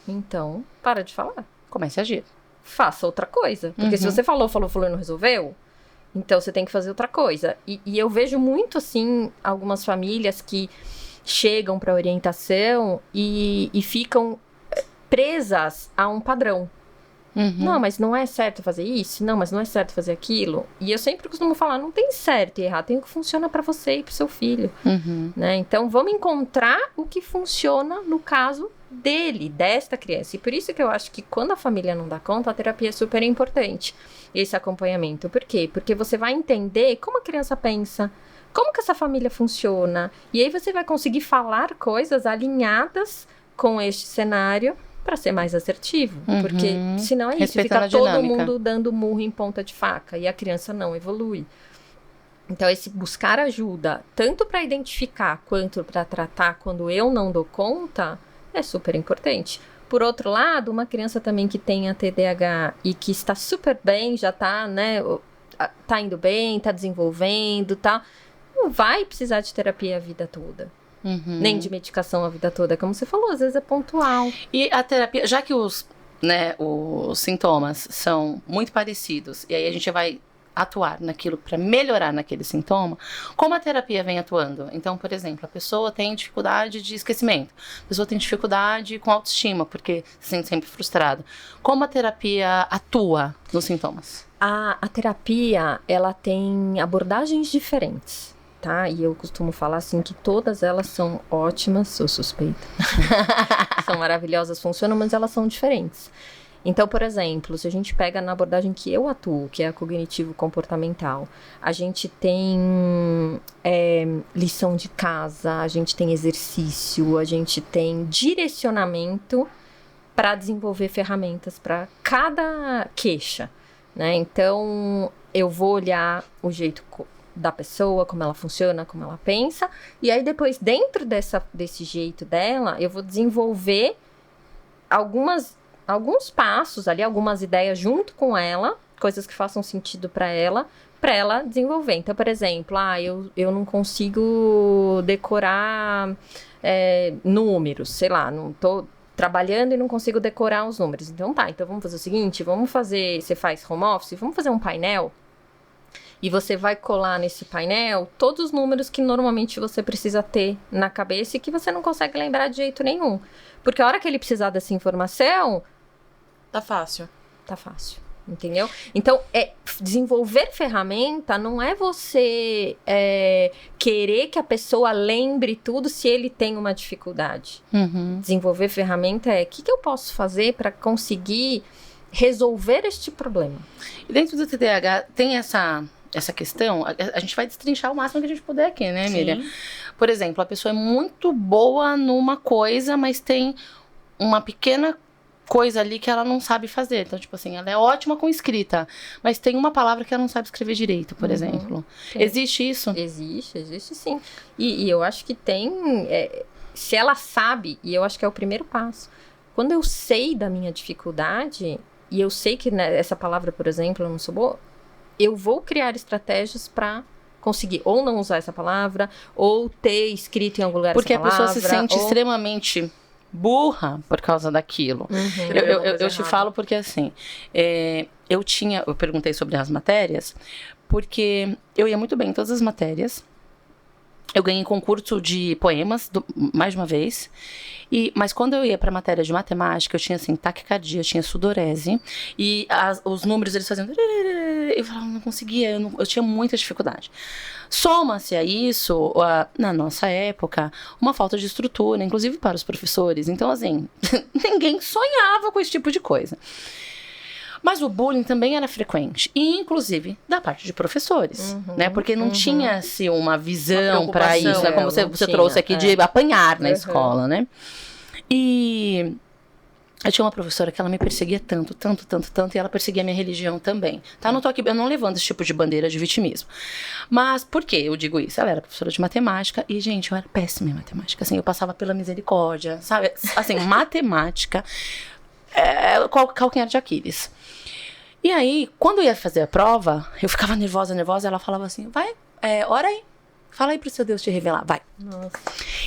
Então, para de falar. Comece a agir. Faça outra coisa. Porque se você falou e não resolveu, então você tem que fazer outra coisa. E eu vejo muito, assim, algumas famílias que chegam para orientação e ficam presas a um padrão. Não, mas não é certo fazer isso? Não, mas não é certo fazer aquilo? E eu sempre costumo falar, não tem certo e errado, tem o que funciona para você e pro seu filho. Né? Então, vamos encontrar o que funciona no caso desta criança. E por isso que eu acho que quando a família não dá conta, a terapia é super importante. Esse acompanhamento. Por quê? Porque você vai entender como a criança pensa, como que essa família funciona. E aí você vai conseguir falar coisas alinhadas com este cenário para ser mais assertivo, porque senão é isso, fica todo mundo dando murro em ponta de faca e a criança não evolui. Então, esse buscar ajuda, tanto para identificar quanto para tratar quando eu não dou conta, é super importante. Por outro lado, uma criança também que tem a TDAH e que está super bem, já está, né, tá indo bem, tá desenvolvendo, tá, não vai precisar de terapia a vida toda. Nem de medicação a vida toda, como você falou, às vezes é pontual. E a terapia, já que os sintomas são muito parecidos, e aí a gente vai atuar naquilo para melhorar naquele sintoma, como a terapia vem atuando? Então, por exemplo, a pessoa tem dificuldade de esquecimento, a pessoa tem dificuldade com autoestima, porque se sente sempre frustrada. Como a terapia atua nos sintomas? A terapia, ela tem abordagens diferentes, tá? E eu costumo falar assim que todas elas são ótimas, sou suspeita. São maravilhosas, funcionam, mas elas são diferentes. Então, por exemplo, se a gente pega na abordagem que eu atuo, que é a cognitivo-comportamental, a gente tem lição de casa, a gente tem exercício, a gente tem direcionamento para desenvolver ferramentas para cada queixa, né? Então, eu vou olhar o jeito da pessoa, como ela funciona, como ela pensa, e aí depois, dentro desse jeito dela, eu vou desenvolver alguns passos ali, algumas ideias junto com ela, coisas que façam sentido para ela desenvolver. Então, por exemplo, eu não consigo decorar números, sei lá, não tô trabalhando e não consigo decorar os números. Então então vamos fazer o seguinte, você faz home office, vamos fazer um painel, e você vai colar nesse painel todos os números que normalmente você precisa ter na cabeça e que você não consegue lembrar de jeito nenhum. Porque a hora que ele precisar dessa informação, Tá fácil. Entendeu? Então, desenvolver ferramenta não é você querer que a pessoa lembre tudo se ele tem uma dificuldade. Desenvolver ferramenta o que eu posso fazer para conseguir resolver este problema. E dentro do TDAH tem essa questão, a gente vai destrinchar o máximo que a gente puder aqui, né, Miriam? Por exemplo, a pessoa é muito boa numa coisa, mas tem uma pequena coisa ali que ela não sabe fazer. Então, tipo assim, ela é ótima com escrita, mas tem uma palavra que ela não sabe escrever direito, por exemplo. Sim. Existe isso? Existe sim. E eu acho que tem... se ela sabe, e eu acho que é o primeiro passo. Quando eu sei da minha dificuldade, e eu sei que essa palavra, por exemplo, eu não sou boa, eu vou criar estratégias para conseguir ou não usar essa palavra, ou ter escrito em algum lugar porque essa palavra. Porque a pessoa se sente extremamente burra por causa daquilo. Eu te falo porque, assim, eu perguntei sobre as matérias, porque eu ia muito bem em todas as matérias. Eu ganhei concurso de poemas, mais de uma vez. Mas quando eu ia pra matéria de matemática, eu tinha, assim, taquicardia, eu tinha sudorese. E os números, eles faziam... Eu falava, não conseguia, eu tinha muita dificuldade. Soma-se a isso, na nossa época, uma falta de estrutura, inclusive para os professores. Então, assim, ninguém sonhava com esse tipo de coisa. Mas o bullying também era frequente, e inclusive da parte de professores, né? Porque não tinha-se uma visão para isso, né? Como você trouxe aqui de apanhar na escola, né? E eu tinha uma professora que ela me perseguia tanto, e ela perseguia a minha religião também. Tá? Não tô aqui, eu não levanto esse tipo de bandeira de vitimismo. Mas por que eu digo isso? Ela era professora de matemática e, gente, eu era péssima em matemática. Assim, eu passava pela misericórdia, sabe? Assim, matemática, calcanhar de Aquiles. E aí, quando eu ia fazer a prova, eu ficava nervosa, ela falava assim, vai, ora aí, fala aí pro seu Deus te revelar, vai. Nossa.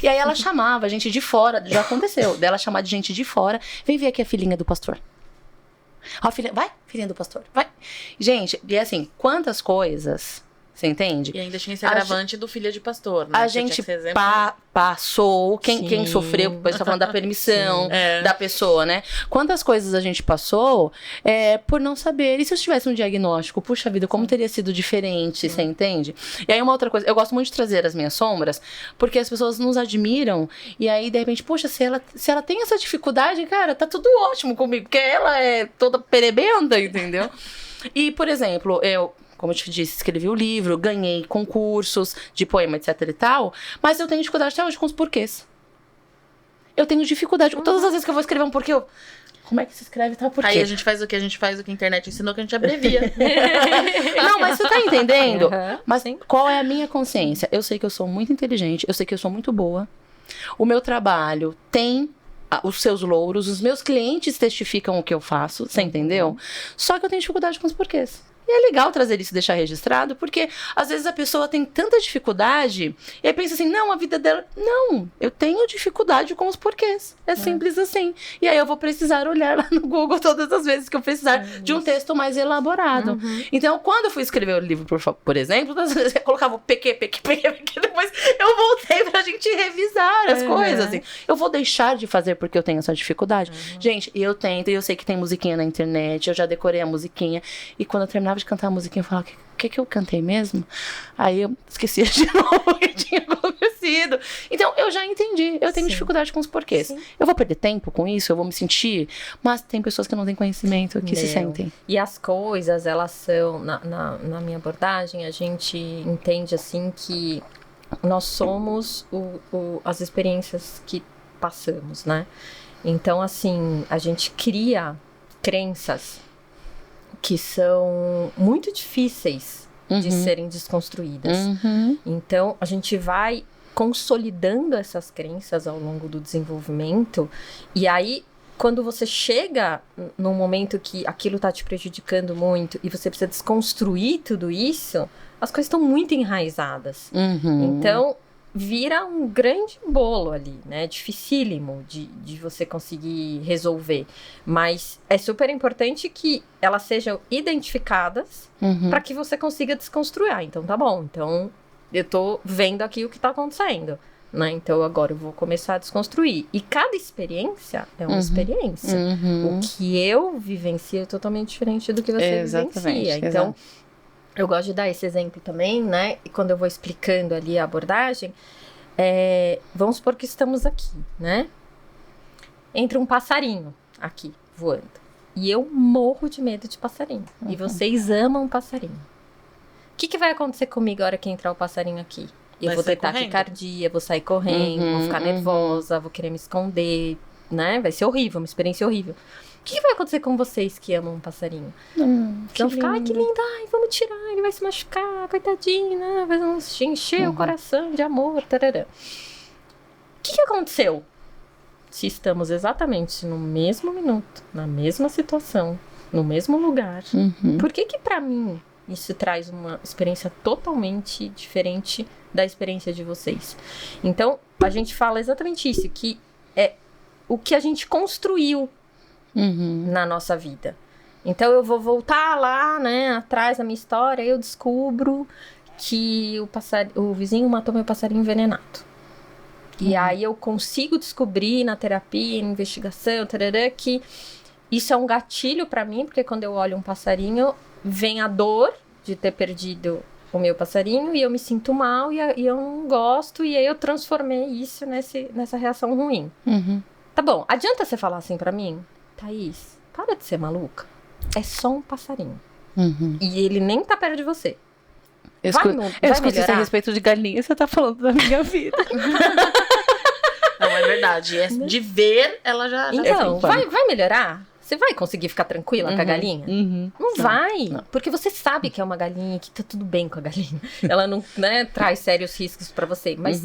E aí ela chamava a gente de fora, já aconteceu, dela chamar de gente de fora, vem ver aqui a filhinha do pastor. Vai, filhinha do pastor, vai. Gente, e assim, quantas coisas... Você entende? E ainda tinha esse agravante do filho de pastor, né? A gente passou, quem sofreu, você tá falando da permissão da pessoa, né? Quantas coisas a gente passou por não saber. E se eu tivesse um diagnóstico? Puxa vida, como teria sido diferente, você entende? E aí uma outra coisa, eu gosto muito de trazer as minhas sombras, porque as pessoas nos admiram, e aí de repente, poxa, se ela tem essa dificuldade, cara, tá tudo ótimo comigo, porque ela é toda perebenta, entendeu? E, por exemplo, como eu te disse, escrevi o livro, ganhei concursos de poema, etc e tal, mas eu tenho dificuldade até hoje com os porquês. Eu tenho dificuldade. Todas as vezes que eu vou escrever um porquê, como é que se escreve tal, por quê? Aí a gente faz o que? A gente faz o que a internet ensinou, que a gente abrevia. Não, mas você tá entendendo? Uhum, Mas sim. qual é a minha consciência? Eu sei que eu sou muito inteligente, eu sei que eu sou muito boa. O meu trabalho tem os seus louros, os meus clientes testificam o que eu faço, você entendeu? Só que eu tenho dificuldade com os porquês. E é legal trazer isso e deixar registrado, porque às vezes a pessoa tem tanta dificuldade e aí pensa assim, não, a vida dela... Não, eu tenho dificuldade com os porquês. É simples assim. E aí eu vou precisar olhar lá no Google todas as vezes que eu precisar de um texto mais elaborado. Então, quando eu fui escrever o livro, por exemplo, todas as vezes eu colocava o PQ, depois eu voltei pra gente revisar as coisas. Assim. Eu vou deixar de fazer porque eu tenho essa dificuldade? Gente, eu tento, e eu sei que tem musiquinha na internet, eu já decorei a musiquinha, e quando eu terminava de cantar a musiquinha, eu falava, o que eu cantei mesmo? Aí eu esquecia de novo o que tinha acontecido. Então, eu já entendi. Eu tenho dificuldade com os porquês. Sim. Eu vou perder tempo com isso? Eu vou me sentir? Mas tem pessoas que não têm conhecimento, que se sentem. E as coisas, elas são... Na minha abordagem, a gente entende, assim, que nós somos as experiências que passamos, né? Então, assim, a gente cria crenças que são muito difíceis de serem desconstruídas. Então, a gente vai consolidando essas crenças ao longo do desenvolvimento, e aí, quando você chega num momento que aquilo tá te prejudicando muito, e você precisa desconstruir tudo isso, as coisas estão muito enraizadas. Então, vira um grande bolo ali, né? Dificílimo de você conseguir resolver. Mas é super importante que elas sejam identificadas para que você consiga desconstruir. Então, tá bom. Então, eu tô vendo aqui o que tá acontecendo, né? Então, agora eu vou começar a desconstruir. E cada experiência é uma experiência. O que eu vivencio é totalmente diferente do que você vivencia. Então, eu gosto de dar esse exemplo também, né? E quando eu vou explicando ali a abordagem, vamos supor que estamos aqui, né? Entra um passarinho aqui, voando. E eu morro de medo de passarinho. E vocês amam passarinho. O que vai acontecer comigo a hora que entrar o passarinho aqui? Eu vou ter taquicardia, vou sair correndo, vou ficar nervosa, vou querer me esconder, né? Vai ser horrível, uma experiência horrível. O que vai acontecer com vocês que amam um passarinho? Vão ficar, ai, que lindo, ai, vamos tirar, ele vai se machucar, coitadinho, né? Vai encher o coração de amor, tarará. O que aconteceu? Se estamos exatamente no mesmo minuto, na mesma situação, no mesmo lugar, por que pra mim isso traz uma experiência totalmente diferente da experiência de vocês? Então, a gente fala exatamente isso, que é o que a gente construiu na nossa vida. Então eu vou voltar lá, né, atrás da minha história, e eu descubro que o vizinho matou meu passarinho envenenado. E aí eu consigo descobrir na terapia, na investigação, tarará, que isso é um gatilho pra mim, porque quando eu olho um passarinho, vem a dor de ter perdido o meu passarinho, e eu me sinto mal, e eu não gosto, e aí eu transformei isso nessa reação ruim. Tá bom, adianta você falar assim pra mim? Thaís, para de ser maluca. É só um passarinho. E ele nem tá perto de você. Eu escuto isso a respeito de galinha, você tá falando da minha vida. Não, é verdade. De ver, ela já então, vai melhorar? Você vai conseguir ficar tranquila com a galinha? Não vai. Não. Porque você sabe que é uma galinha, que tá tudo bem com a galinha. Ela não, né, traz sérios riscos pra você. Mas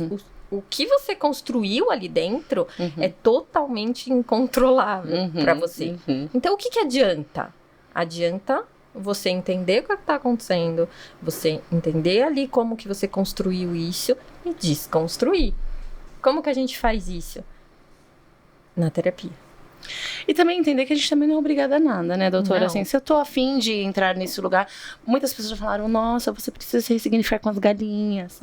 o que você construiu ali dentro é totalmente incontrolável pra você. Então, o que adianta? Adianta você entender o que tá acontecendo, você entender ali como que você construiu isso e desconstruir. Como que a gente faz isso? Na terapia. E também entender que a gente também não é obrigada a nada, né, doutora? Não. Assim, se eu tô afim de entrar nesse lugar, muitas pessoas já falaram, nossa, você precisa se ressignificar com as galinhas.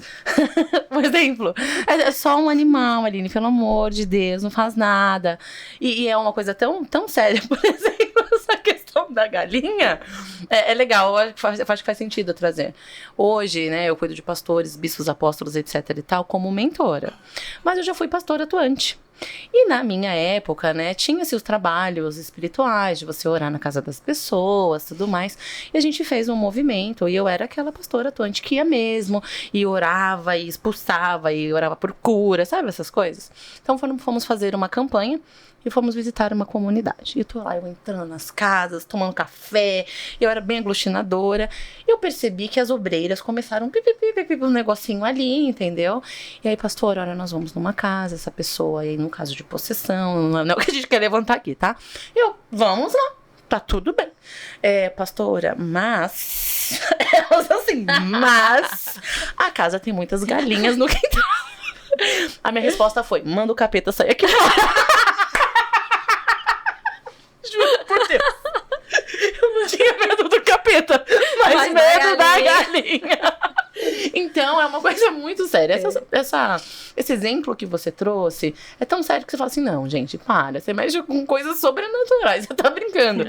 Por exemplo, é só um animal, Aline, pelo amor de Deus, não faz nada. E é uma coisa tão séria, por exemplo, essa questão da galinha. É legal, eu acho que faz sentido trazer. Hoje, né, eu cuido de pastores, bispos, apóstolos, etc e tal, como mentora. Mas eu já fui pastora atuante. E na minha época, né, tinha-se os trabalhos espirituais de você orar na casa das pessoas, tudo mais. E a gente fez um movimento, e eu era aquela pastora atuante que ia mesmo, e orava, e expulsava, e orava por cura, sabe essas coisas? Então fomos fazer uma campanha, e fomos visitar uma comunidade. E tô lá, eu entrando nas casas, tomando café, eu era bem aglutinadora. E eu percebi que as obreiras começaram um negocinho ali, entendeu? E aí, pastor, olha, nós vamos numa casa, essa pessoa aí, no caso de possessão, não é o que a gente quer levantar aqui, tá? Vamos lá, tá tudo bem. Pastora, mas... mas... A casa tem muitas galinhas no quintal. A minha resposta foi, manda o capeta sair aqui fora. Juro por Deus. Eu não tinha medo do capeta, mas medo da galinha. Então, é uma coisa muito séria. Esse exemplo que você trouxe é tão sério que você fala assim, não, gente, para. Você mexe com coisas sobrenaturais, você tá brincando.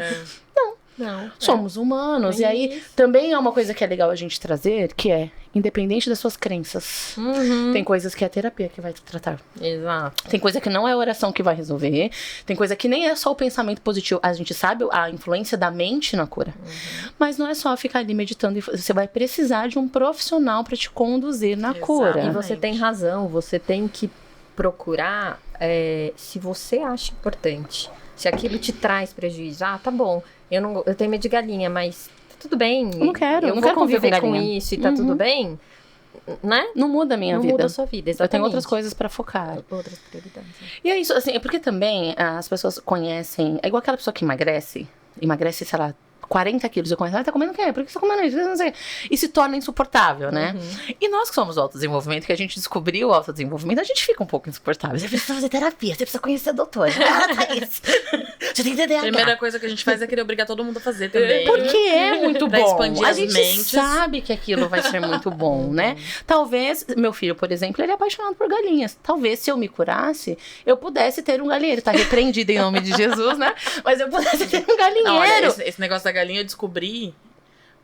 Não, somos humanos. E aí, também é uma coisa que é legal a gente trazer, que é, independente das suas crenças, tem coisas que é a terapia que vai te tratar. Exato. Tem coisa que não é a oração que vai resolver. Tem coisa que nem é só o pensamento positivo. A gente sabe a influência da mente na cura. Mas não é só ficar ali meditando. Você vai precisar de um profissional para te conduzir na cura. E você tem razão. Você tem que procurar se você acha importante. Se aquilo te traz prejuízo. Ah, tá bom. Eu tenho medo de galinha, mas tudo bem. Eu não quero. Eu não vou quero conviver com isso e tá tudo bem. Né? Não muda a minha vida. Não muda a sua vida, exatamente. Eu tenho outras coisas pra focar. Outras prioridades. E é isso, assim, é porque também as pessoas conhecem... É igual aquela pessoa que emagrece, sei lá, 40 quilos. Eu conheço, tá comendo o quê? Por que você tá comendo isso? Não sei. E se torna insuportável, né? E nós que somos do autodesenvolvimento, que a gente descobriu o autodesenvolvimento, a gente fica um pouco insuportável. Você precisa fazer terapia, você precisa conhecer a doutora. Você tem que entender. Primeira coisa que a gente faz é querer obrigar todo mundo a fazer também. Porque é muito Pra bom. expandir A as gente mentes. sabe que aquilo vai ser muito bom, né? Talvez, meu filho, por exemplo, ele é apaixonado por galinhas. Talvez, se eu me curasse, eu pudesse ter um galinheiro. Tá repreendido em nome de Jesus, né? Mas eu pudesse ter um galinheiro. Não, olha, esse negócio da galinha eu descobri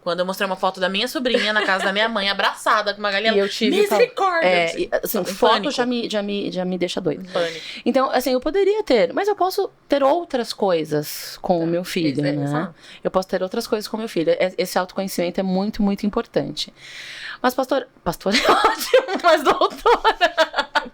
quando eu mostrei uma foto da minha sobrinha na casa da minha mãe, abraçada com uma galinha. E eu tive misericórdia! Assim, foto já me deixa doida. Pânico. Então, assim, eu poderia ter, mas eu posso ter outras coisas com o meu filho, né? Eu posso ter outras coisas com o meu filho. Esse autoconhecimento é muito, muito importante. Mas, pastor é ótimo, mas doutora,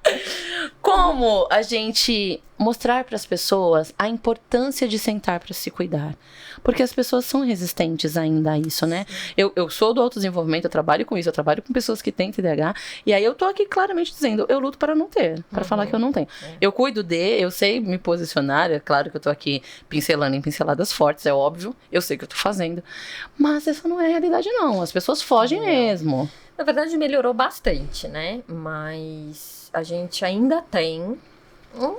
como a gente mostrar para as pessoas a importância de sentar para se cuidar? Porque as pessoas são resistentes ainda a isso, né? Eu sou do autodesenvolvimento, eu trabalho com isso, eu trabalho com pessoas que têm TDAH, e aí eu tô aqui claramente dizendo, eu luto para não ter, para falar que eu não tenho. Eu cuido eu sei me posicionar, é claro que eu tô aqui pincelando em pinceladas fortes, é óbvio, eu sei o que eu tô fazendo, mas essa não é a realidade não, as pessoas fogem mesmo. Na verdade, melhorou bastante, né? Mas a gente ainda tem um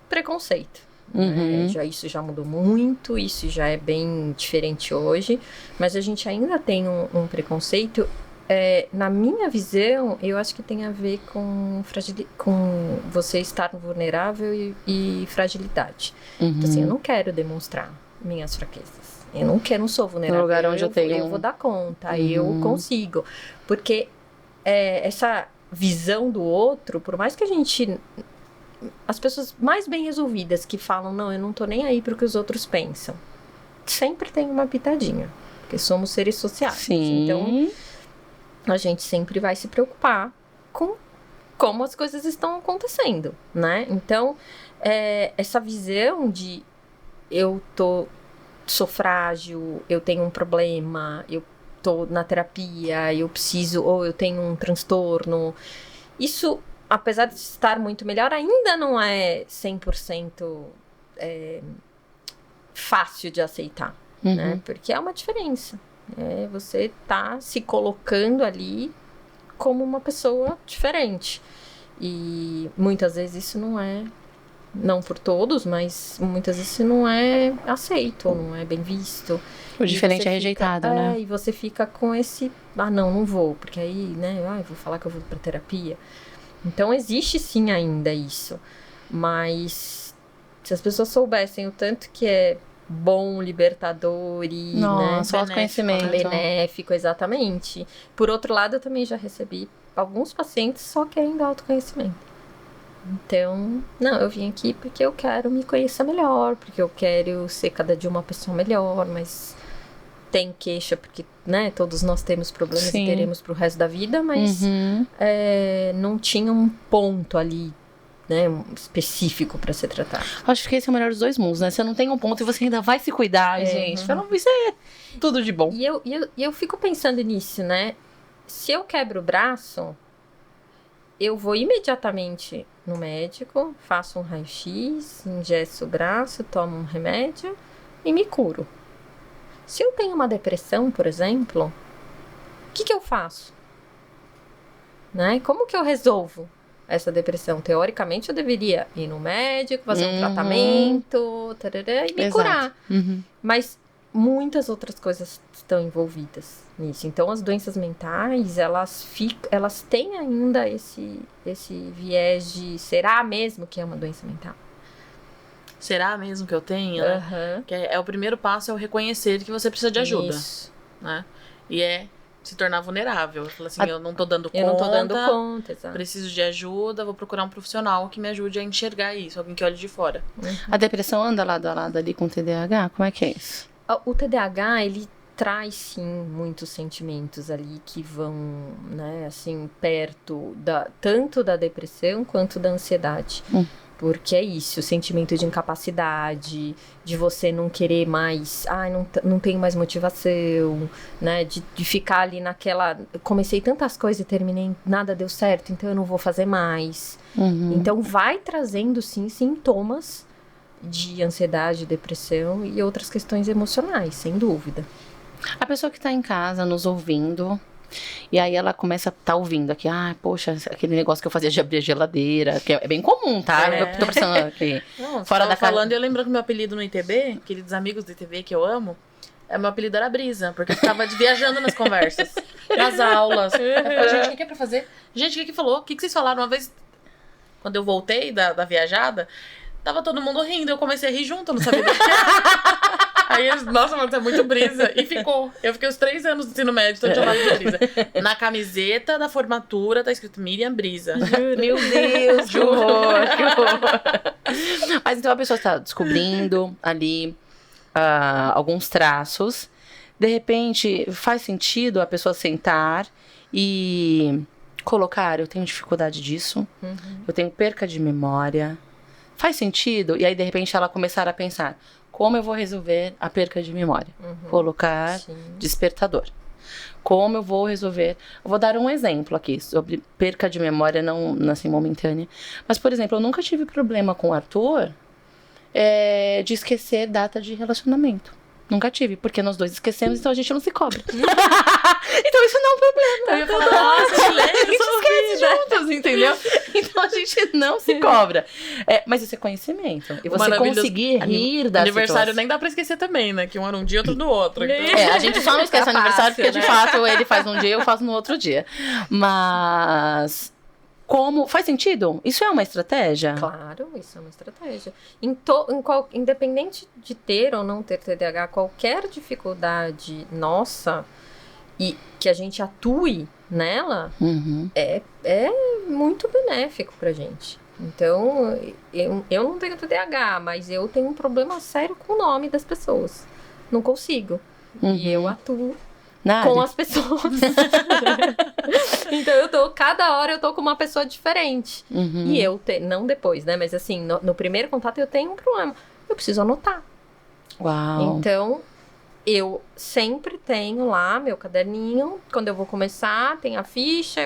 preconceito. Né? Isso já mudou muito, isso já é bem diferente hoje. Mas a gente ainda tem um preconceito. Na minha visão, eu acho que tem a ver com você estar vulnerável e fragilidade. Então, assim, eu não quero demonstrar minhas fraquezas. Eu não sou vulnerável. No lugar onde eu vou dar conta, eu consigo. Porque essa visão do outro, por mais que a gente... As pessoas mais bem resolvidas que falam, não, eu não tô nem aí pro que os outros pensam. Sempre tem uma pitadinha. Porque somos seres sociais. Sim. Então, a gente sempre vai se preocupar com como as coisas estão acontecendo, né? Então, essa visão de sou frágil, eu tenho um problema, eu tô na terapia, eu preciso, ou eu tenho um transtorno. Isso, apesar de estar muito melhor, ainda não é 100% fácil de aceitar, né? Porque é uma diferença. Você tá se colocando ali como uma pessoa diferente. E muitas vezes isso não por todos, mas muitas vezes isso não é aceito, ou não é bem visto. O diferente é rejeitado, né? E você fica com esse, não vou, porque aí, né, eu vou falar que eu vou pra terapia. Então, existe sim ainda isso. Mas, se as pessoas soubessem o tanto que é bom, libertador e, Nossa, né, autoconhecimento. Benéfico, exatamente. Por outro lado, eu também já recebi alguns pacientes só querendo autoconhecimento. Então, não, eu vim aqui porque eu quero me conhecer melhor, porque eu quero ser cada dia uma pessoa melhor, mas tem queixa, porque, né, todos nós temos problemas Sim. e teremos pro resto da vida, mas não tinha um ponto ali, né, específico pra ser tratado. Acho que esse é o melhor dos dois mundos, né? Você não tem um ponto e você ainda vai se cuidar, gente. Isso é tudo de bom. E eu fico pensando nisso, né? Se eu quebro o braço, eu vou imediatamente no médico, faço um raio-x, ingesso o braço, tomo um remédio e me curo. Se eu tenho uma depressão, por exemplo, o que eu faço? Né? Como que eu resolvo essa depressão? Teoricamente, eu deveria ir no médico, fazer um tratamento, tarará, e me curar. Mas muitas outras coisas estão envolvidas nisso. Então, as doenças mentais, elas têm ainda esse viés de será mesmo que é uma doença mental? Será mesmo que eu tenho, né? Que é o primeiro passo, é o reconhecer que você precisa de ajuda. Isso. Né? E é se tornar vulnerável. Eu falo assim, eu não tô dando conta. Eu não tô dando conta, exato. Preciso de ajuda, vou procurar um profissional que me ajude a enxergar isso, alguém que olhe de fora. A depressão anda lado a lado ali com o TDAH? Como é que é isso? O TDAH, ele traz, sim, muitos sentimentos ali que vão, né, assim, perto tanto da depressão quanto da ansiedade. Porque é isso, o sentimento de incapacidade, de você não querer mais, não tenho mais motivação, né, de ficar ali naquela, comecei tantas coisas e terminei, nada deu certo, então eu não vou fazer mais. Então vai trazendo, sim, sintomas de ansiedade, depressão e outras questões emocionais, sem dúvida. A pessoa que tá em casa nos ouvindo, e aí ela começa a tá ouvindo aqui, poxa, aquele negócio que eu fazia de abrir a geladeira, que é bem comum, tá? Eu tô pensando aqui, fora da casa. Falando, eu lembro que meu apelido no ITB, queridos amigos do ITB que eu amo, meu apelido era Brisa, porque eu ficava viajando nas conversas, nas aulas. Eu falei, gente, o que é pra fazer? Gente, o que falou? O que vocês falaram? Uma vez, quando eu voltei da viajada, tava todo mundo rindo, eu comecei a rir junto, eu não sabia do que era. Aí eles, nossa, mano, você é muito Brisa. E ficou. Eu fiquei os 3 anos do ensino médio, todo chamado de Brisa. Na camiseta da formatura tá escrito Miriam Brisa. Meu Deus, que horror, que horror. Mas então a pessoa está descobrindo ali alguns traços. De repente, faz sentido a pessoa sentar e colocar, eu tenho dificuldade disso, eu tenho perca de memória. Faz sentido? E aí, de repente, ela começar a pensar, como eu vou resolver a perca de memória? Colocar despertador. Como eu vou resolver? Eu vou dar um exemplo aqui sobre perca de memória não assim, momentânea. Mas, por exemplo, eu nunca tive problema com o Arthur de esquecer data de relacionamento. Nunca tive, porque nós dois esquecemos, então a gente não se cobra. Então isso não é um problema. Eu ia falar, nossa, a gente esquece juntos, entendeu? Então a gente não se cobra. Mas isso é conhecimento. E você conseguir rir da aniversário situação. nem dá pra esquecer também, né? Que um era um dia, outro do outro. Então... A gente só não esquece o aniversário, porque de fato ele faz um dia, eu faço no outro dia. Mas... Como? Faz sentido? Isso é uma estratégia? Claro, isso é uma estratégia. Independente de ter ou não ter TDAH, qualquer dificuldade nossa e que a gente atue nela é muito benéfico pra gente. Então, eu não tenho TDAH, mas eu tenho um problema sério com o nome das pessoas. Não consigo. E eu atuo com as pessoas. Então, cada hora eu tô com uma pessoa diferente. E não depois, né? Mas assim, no primeiro contato eu tenho um problema. Eu preciso anotar. Uau. Então, eu sempre tenho lá meu caderninho. Quando eu vou começar, tem a ficha.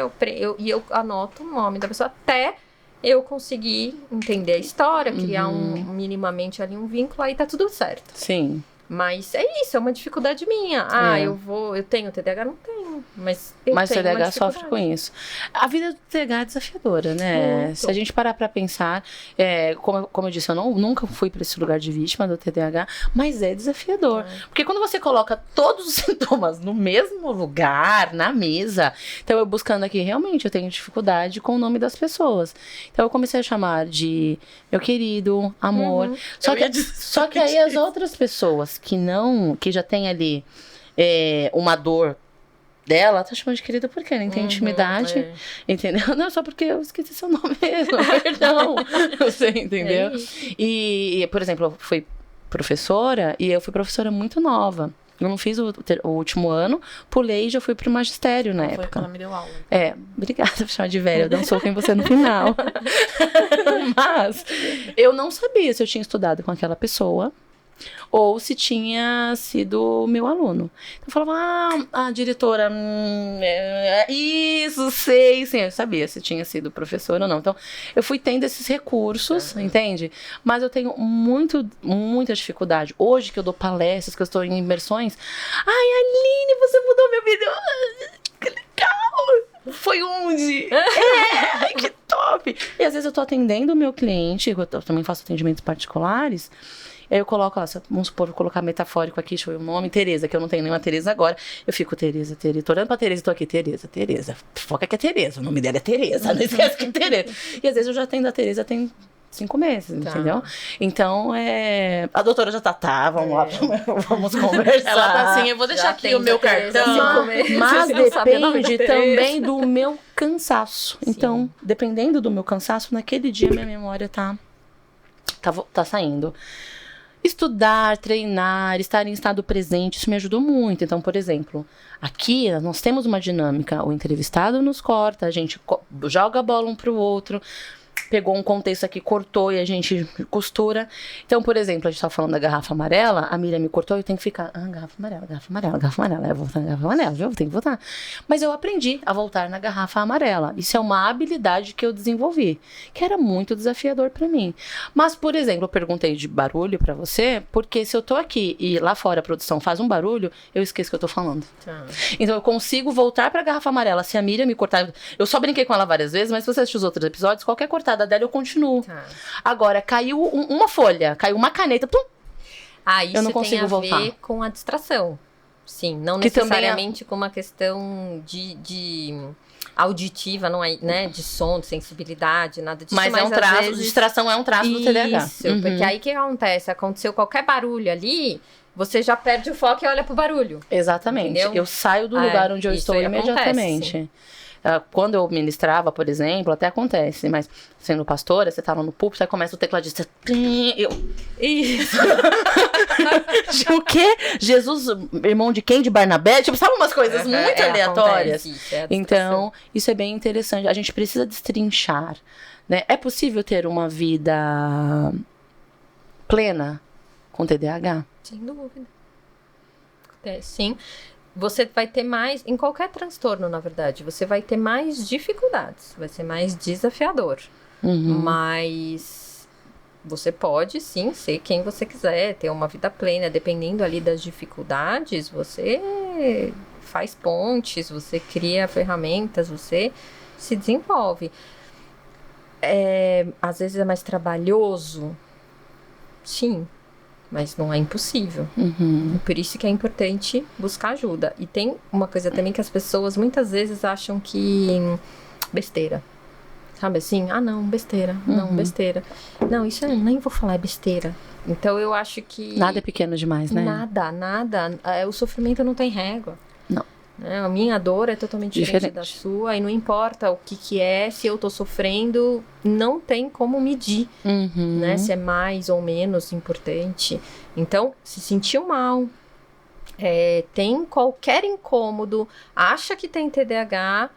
E eu anoto o nome da pessoa até eu conseguir entender a história, criar minimamente ali um vínculo. Aí tá tudo certo. Sim. Mas é isso, é uma dificuldade minha. Eu tenho TDAH? Não tenho. Mas o TDAH sofre com isso. A vida do TDAH é desafiadora, né? Muito. Se a gente parar pra pensar, como eu disse, eu nunca fui pra esse lugar de vítima do TDAH, mas é desafiador. Porque quando você coloca todos os sintomas no mesmo lugar, na mesa, então eu buscando aqui, realmente eu tenho dificuldade com o nome das pessoas. Então eu comecei a chamar de meu querido, amor. Só que aí as outras pessoas que já tem ali uma dor dela, tá chamando de querida porque não tem intimidade, entendeu? Não, só porque eu esqueci seu nome mesmo, perdão. Você entendeu? E, por exemplo, eu fui professora e eu fui professora muito nova. Eu não fiz o último ano, pulei e já fui pro magistério na época. Foi quando ela me deu aula. Obrigada por chamar de velha, eu dei um soco em você no final. Mas eu não sabia se eu tinha estudado com aquela pessoa ou se tinha sido meu aluno. Então eu falava, a diretora, isso, sei, sim. Eu sabia se tinha sido professora ou não. Então eu fui tendo esses recursos, entende? Mas eu tenho muita dificuldade. Hoje que eu dou palestras, que eu estou em imersões, ai, Aline, você mudou meu vídeo. Que legal! Foi onde? Que top! E às vezes eu tô atendendo o meu cliente, eu também faço atendimentos particulares. Aí eu coloco, vamos supor, vou colocar metafórico aqui, deixa eu ver o nome, Tereza, que eu não tenho nenhuma Tereza agora. Eu fico, Tereza, tô olhando pra Tereza e tô aqui, Tereza. Foca que é Tereza, o nome dela é Tereza, não esquece que é Tereza. E às vezes eu já atendo a Tereza, tem 5 meses, entendeu? Então, a doutora já tá, vamos lá, vamos conversar. Ela tá assim, eu vou deixar aqui o meu cartão. Mas depende também do meu cansaço. Sim. Então, dependendo do meu cansaço, naquele dia minha memória tá saindo. Estudar, treinar, estar em estado presente, isso me ajudou muito. Então, por exemplo, aqui nós temos uma dinâmica, o entrevistado nos corta, a gente joga a bola um pro outro, pegou um contexto aqui, cortou e a gente costura. Então, por exemplo, a gente tá falando da garrafa amarela, a Miriam me cortou e eu tenho que ficar, garrafa amarela. Eu vou voltar na garrafa amarela, eu tenho que voltar. Mas eu aprendi a voltar na garrafa amarela. Isso é uma habilidade que eu desenvolvi, que era muito desafiador pra mim. Mas, por exemplo, eu perguntei de barulho pra você, porque se eu tô aqui e lá fora a produção faz um barulho, eu esqueço o que eu tô falando. Então, eu consigo voltar pra garrafa amarela. Se a Miriam me cortar, eu só brinquei com ela várias vezes, mas se você assistir os outros episódios, qualquer cortada dela eu continuo. Agora, caiu uma folha, caiu uma caneta, pum, isso eu não consigo voltar. Ver com a distração. Sim, não que necessariamente com uma questão de auditiva, não é, né, de som, de sensibilidade, nada disso. Mas é um traço, distração é um traço do TDAH. Isso, porque aí o que acontece? Aconteceu qualquer barulho ali, você já perde o foco e olha pro barulho. Exatamente. Entendeu? Eu saio do lugar onde eu estou imediatamente. Acontece. Quando eu ministrava, por exemplo, até acontece, mas sendo pastora, você tá lá no púlpito, aí começa o tecladista. Isso. O quê? Jesus, irmão de quem? De Barnabé? Tipo, sabe umas coisas muito aleatórias. Então, isso é bem interessante. A gente precisa destrinchar, né? É possível ter uma vida plena com TDAH? Sem dúvida. Sim. Você vai ter mais, em qualquer transtorno, na verdade, você vai ter mais dificuldades, vai ser mais desafiador. Mas você pode, sim, ser quem você quiser, ter uma vida plena, dependendo ali das dificuldades, você faz pontes, você cria ferramentas, você se desenvolve. Às vezes é mais trabalhoso, sim. Mas não é impossível. Por isso que é importante buscar ajuda. E tem uma coisa também que as pessoas muitas vezes acham que besteira. Sabe assim? Não, besteira. Não, besteira. Não, isso eu nem vou falar, é besteira. Então eu acho que... Nada é pequeno demais, né? Nada. O sofrimento não tem régua. Não. A minha dor é totalmente diferente da sua. E não importa o que é, se eu tô sofrendo, não tem como medir, né? Se é mais ou menos importante. Então, se sentiu mal, tem qualquer incômodo, acha que tem TDAH,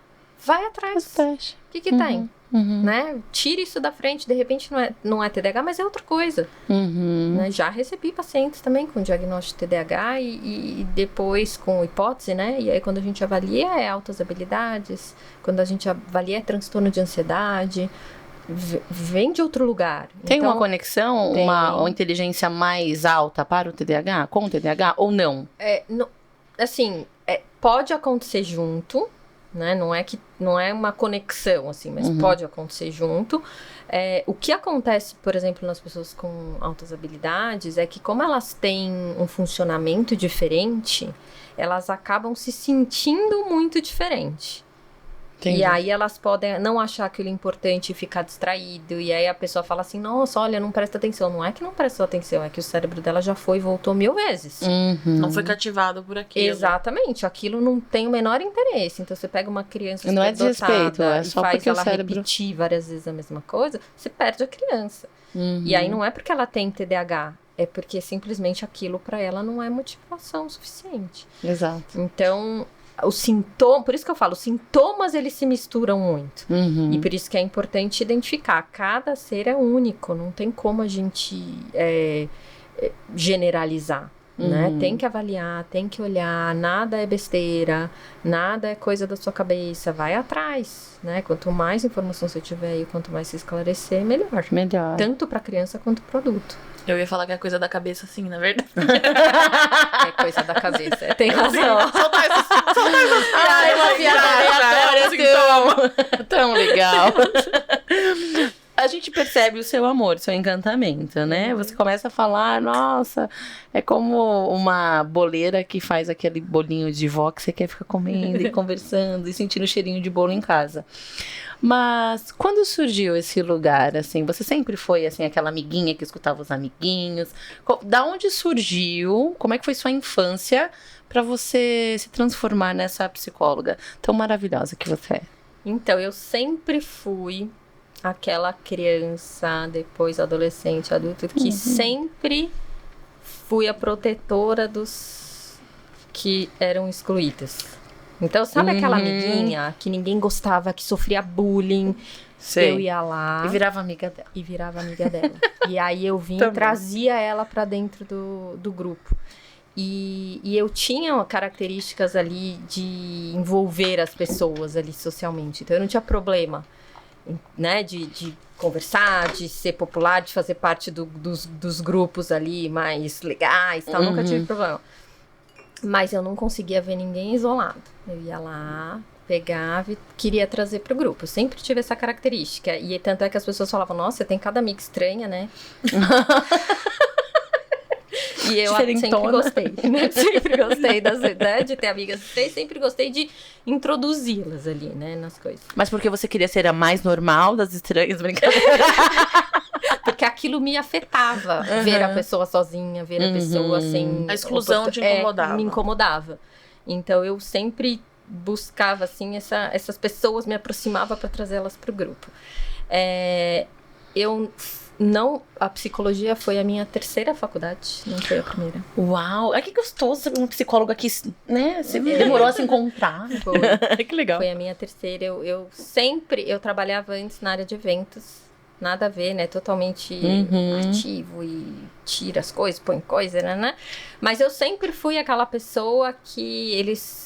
vai atrás. O que tem? Né? Tire isso da frente, de repente não é TDAH, mas é outra coisa. Né? Já recebi pacientes também com diagnóstico de TDAH e depois com hipótese, né? E aí quando a gente avalia altas habilidades, quando a gente avalia transtorno de ansiedade, vem de outro lugar. Tem então, uma conexão, uma inteligência mais alta para o TDAH, com o TDAH ou não? Pode acontecer junto, né? Não é uma conexão, assim, mas pode acontecer junto. O que acontece, por exemplo, nas pessoas com altas habilidades é que como elas têm um funcionamento diferente, elas acabam se sentindo muito diferente. Entendi. E aí elas podem não achar aquilo importante e ficar distraído. E aí a pessoa fala assim, nossa, olha, não presta atenção. Não é que não prestou atenção, é que o cérebro dela já foi e voltou 1000 vezes. Não foi cativado por aquilo. Exatamente, aquilo não tem o menor interesse. Então você pega uma criança Não é desrespeito, é e só faz porque o ela cérebro... repetir várias vezes a mesma coisa, você perde a criança. E aí não é porque ela tem TDAH, é porque simplesmente aquilo para ela não é motivação suficiente. Exato. Então, o sintoma, por isso que eu falo, os sintomas eles se misturam muito. E por isso que é importante identificar, cada ser é único, não tem como a gente generalizar. Né? Tem que avaliar, tem que olhar, nada é besteira, nada é coisa da sua cabeça, vai atrás, né? Quanto mais informação você tiver e quanto mais se esclarecer, melhor. Tanto para criança quanto para adulto. Eu ia falar que é coisa da cabeça, sim, na verdade. É coisa da cabeça, tem razão. Soltar essas Ai, uma piada aleatória, tão legal. A gente percebe o seu amor, o seu encantamento, né? Você começa a falar, nossa, é como uma boleira que faz aquele bolinho de vó que você quer ficar comendo e conversando e sentindo o cheirinho de bolo em casa. Mas quando surgiu esse lugar, assim, você sempre foi, assim, aquela amiguinha que escutava os amiguinhos? Da onde surgiu, como é que foi sua infância para você se transformar nessa psicóloga tão maravilhosa que você é? Então, eu sempre fui aquela criança, depois adolescente, adulto, que sempre fui a protetora dos que eram excluídos. Então, sabe aquela amiguinha que ninguém gostava, que sofria bullying? Sei. Eu ia lá... E virava amiga dela. E aí eu vinha e trazia ela pra dentro do grupo. E eu tinha características ali de envolver as pessoas ali socialmente. Então, eu não tinha problema, né, de conversar, de ser popular, de fazer parte dos grupos ali mais legais, tal. Nunca tive problema. Mas eu não conseguia ver ninguém isolado. Eu ia lá, pegava e queria trazer pro grupo. Eu sempre tive essa característica. E tanto é que as pessoas falavam, nossa, você tem cada amiga estranha, né? E eu sempre gostei, né? Sempre gostei de ter amigas estranhas, sempre gostei de introduzi-las ali, né, nas coisas. Mas porque você queria ser a mais normal das estranhas, brincadeira? Porque aquilo me afetava, ver a pessoa sozinha, ver a pessoa sem... A exclusão te incomodava. Me incomodava. Então, eu sempre buscava, assim, essas pessoas, me aproximava para trazê-las pro grupo. A psicologia foi a minha terceira faculdade, não foi a primeira. Uau! Ai, que gostoso ser um psicólogo aqui, né? Você demorou a se encontrar. Foi. Que legal. Foi a minha terceira. Eu trabalhava antes na área de eventos, nada a ver, né? Totalmente ativo e tira as coisas, põe coisa, né? Mas eu sempre fui aquela pessoa que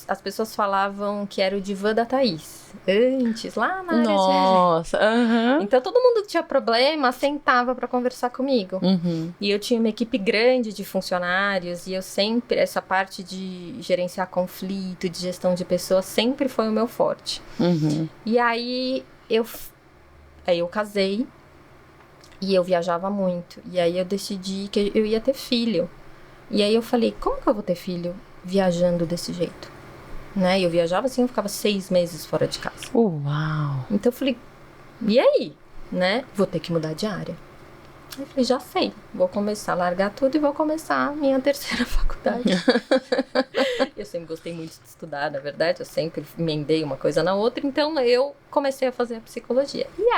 as pessoas falavam que era o divã da Thaís. Antes, lá na área de eventos. Nossa, Então, todo mundo que tinha problema sentava para conversar comigo. E eu tinha uma equipe grande de funcionários e eu sempre, essa parte de gerenciar conflito, de gestão de pessoas, sempre foi o meu forte. E aí, eu casei e eu viajava muito. E aí, eu decidi que eu ia ter filho. E aí, eu falei, como que eu vou ter filho viajando desse jeito? Né? Eu viajava assim, eu ficava 6 meses fora de casa. Uau! Então eu falei, e aí? Né? Vou ter que mudar de área. Eu falei, já sei, vou começar a largar tudo e vou começar a minha terceira faculdade. Eu sempre gostei muito de estudar, na verdade, eu sempre emendei uma coisa na outra, então eu comecei a fazer a psicologia. E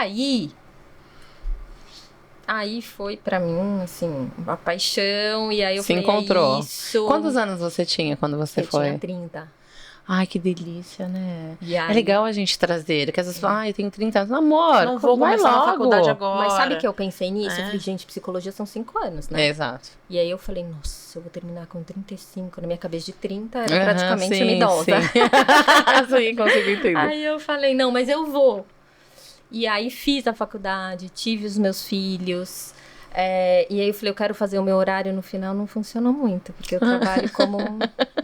aí foi pra mim, assim, uma paixão, e aí eu falei, encontrou. É isso. Quantos anos você tinha quando você foi? Eu tinha 30. Ai, que delícia, né? E aí... É legal a gente trazer, porque às vezes fala, eu tenho 30 anos. Amor, não vou vai começar logo. a faculdade agora. Mas sabe que eu pensei nisso? Eu falei, gente, psicologia são 5 anos, né? Exato. E aí eu falei, nossa, eu vou terminar com 35. Na minha cabeça de 30, era praticamente uma idosa. Sim, consigo entender. Aí eu falei, não, mas eu vou. E aí fiz a faculdade, tive os meus filhos. E aí eu falei, eu quero fazer o meu horário no final, não funcionou muito, porque eu trabalho como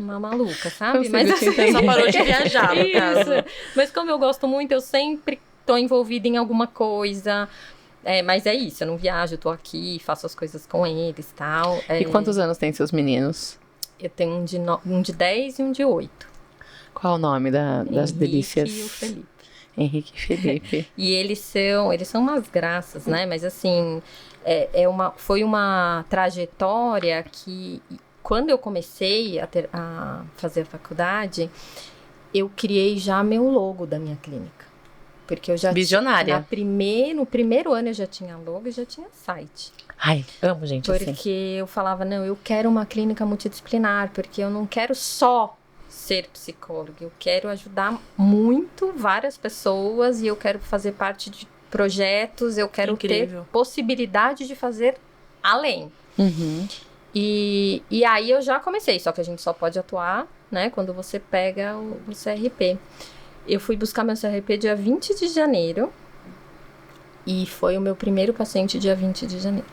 uma maluca, sabe? Mas assim, só parou de viajar, no caso. Mas como eu gosto muito, eu sempre tô envolvida em alguma coisa. Mas é isso, eu não viajo, eu tô aqui, faço as coisas com eles e tal. E quantos anos tem seus meninos? Eu tenho um de 10 e um de 8. Qual o nome das delícias? E o Felipe. Henrique e Felipe. E eles são umas graças, né? Mas assim, foi uma trajetória que, quando eu comecei a fazer a faculdade, eu criei já meu logo da minha clínica. Porque eu já Visionária. No primeiro ano eu já tinha logo e já tinha site. Ai, amo gente assim. Porque eu falava, não, eu quero uma clínica multidisciplinar, porque eu não quero só ser psicóloga, eu quero ajudar muito várias pessoas e eu quero fazer parte de projetos, eu quero Incrível. ter possibilidade de fazer além. Uhum. E aí eu já comecei, só que a gente só pode atuar, né, quando você pega o CRP. Eu fui buscar meu CRP dia 20 de janeiro e foi o meu primeiro paciente dia 20 de janeiro.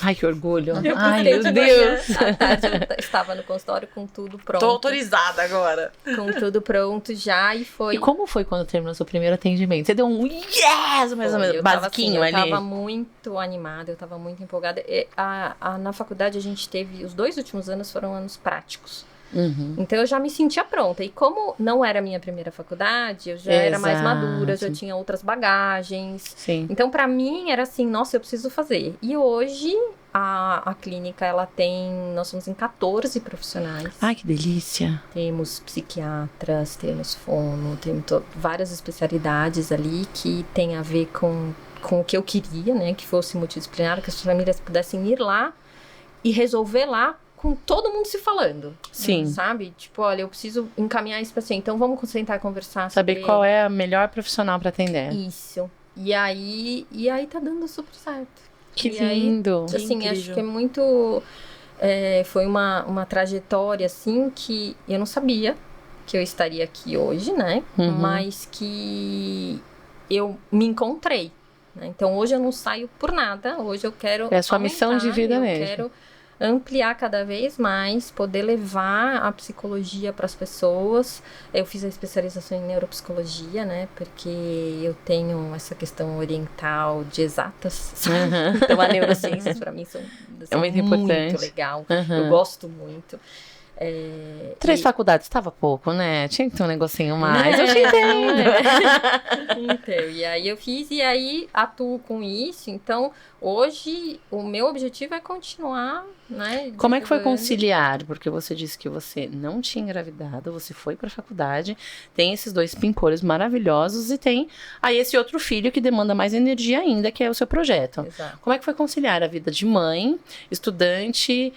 Ai, que orgulho. Eu Ai, gostei meu de Deus. manhã. À tarde eu estava no consultório com tudo pronto. Tô autorizada agora. Com tudo pronto já e foi... E como foi quando terminou seu primeiro atendimento? Você deu um yes, mais ou menos, basiquinho ali? Eu tava muito animada, eu tava muito empolgada. Na faculdade a gente teve... Os 2 últimos anos foram anos práticos. Uhum. Então eu já me sentia pronta. E como não era a minha primeira faculdade, eu já era mais madura, já tinha outras bagagens. Sim. Então pra mim era assim, nossa, eu preciso fazer. E hoje a clínica, nós somos em 14 profissionais. Ai, que delícia. Temos psiquiatras, temos fono, temos várias especialidades ali que tem a ver com o que eu queria, né? Que fosse multidisciplinar, que as famílias pudessem ir lá e resolver lá com todo mundo se falando. Sim. Sabe? Tipo, olha, eu preciso encaminhar esse paciente, então vamos sentar e conversar. Saber sobre qual é a melhor profissional pra atender. isso. E aí tá dando super certo. Que E aí, lindo. assim, incrível. acho que é muito... foi uma trajetória, assim, que eu não sabia que eu estaria aqui hoje, né? Uhum. Mas que eu me encontrei. Né? Então, hoje eu não saio por nada. Hoje eu quero É a sua missão de vida mesmo. Eu quero ampliar cada vez mais, poder levar a psicologia para as pessoas. Eu fiz a especialização em neuropsicologia, né? Porque eu tenho essa questão oriental de exatas. Uhum. Então, a neurociências para mim são muito importante. muito legal. Uhum. Eu gosto muito. 3 faculdades tava pouco, né? Tinha que ter um negocinho mais. Eu te entendo. Então, e aí eu fiz, e aí atuo com isso. Então, hoje, o meu objetivo é continuar, né? Como é que foi divulgando. conciliar? Porque você disse que você não tinha engravidado, você foi pra faculdade, tem esses 2 pimpolhos maravilhosos e tem aí esse outro filho que demanda mais energia ainda, que é o seu projeto. Exato. Como é que foi conciliar a vida de mãe, estudante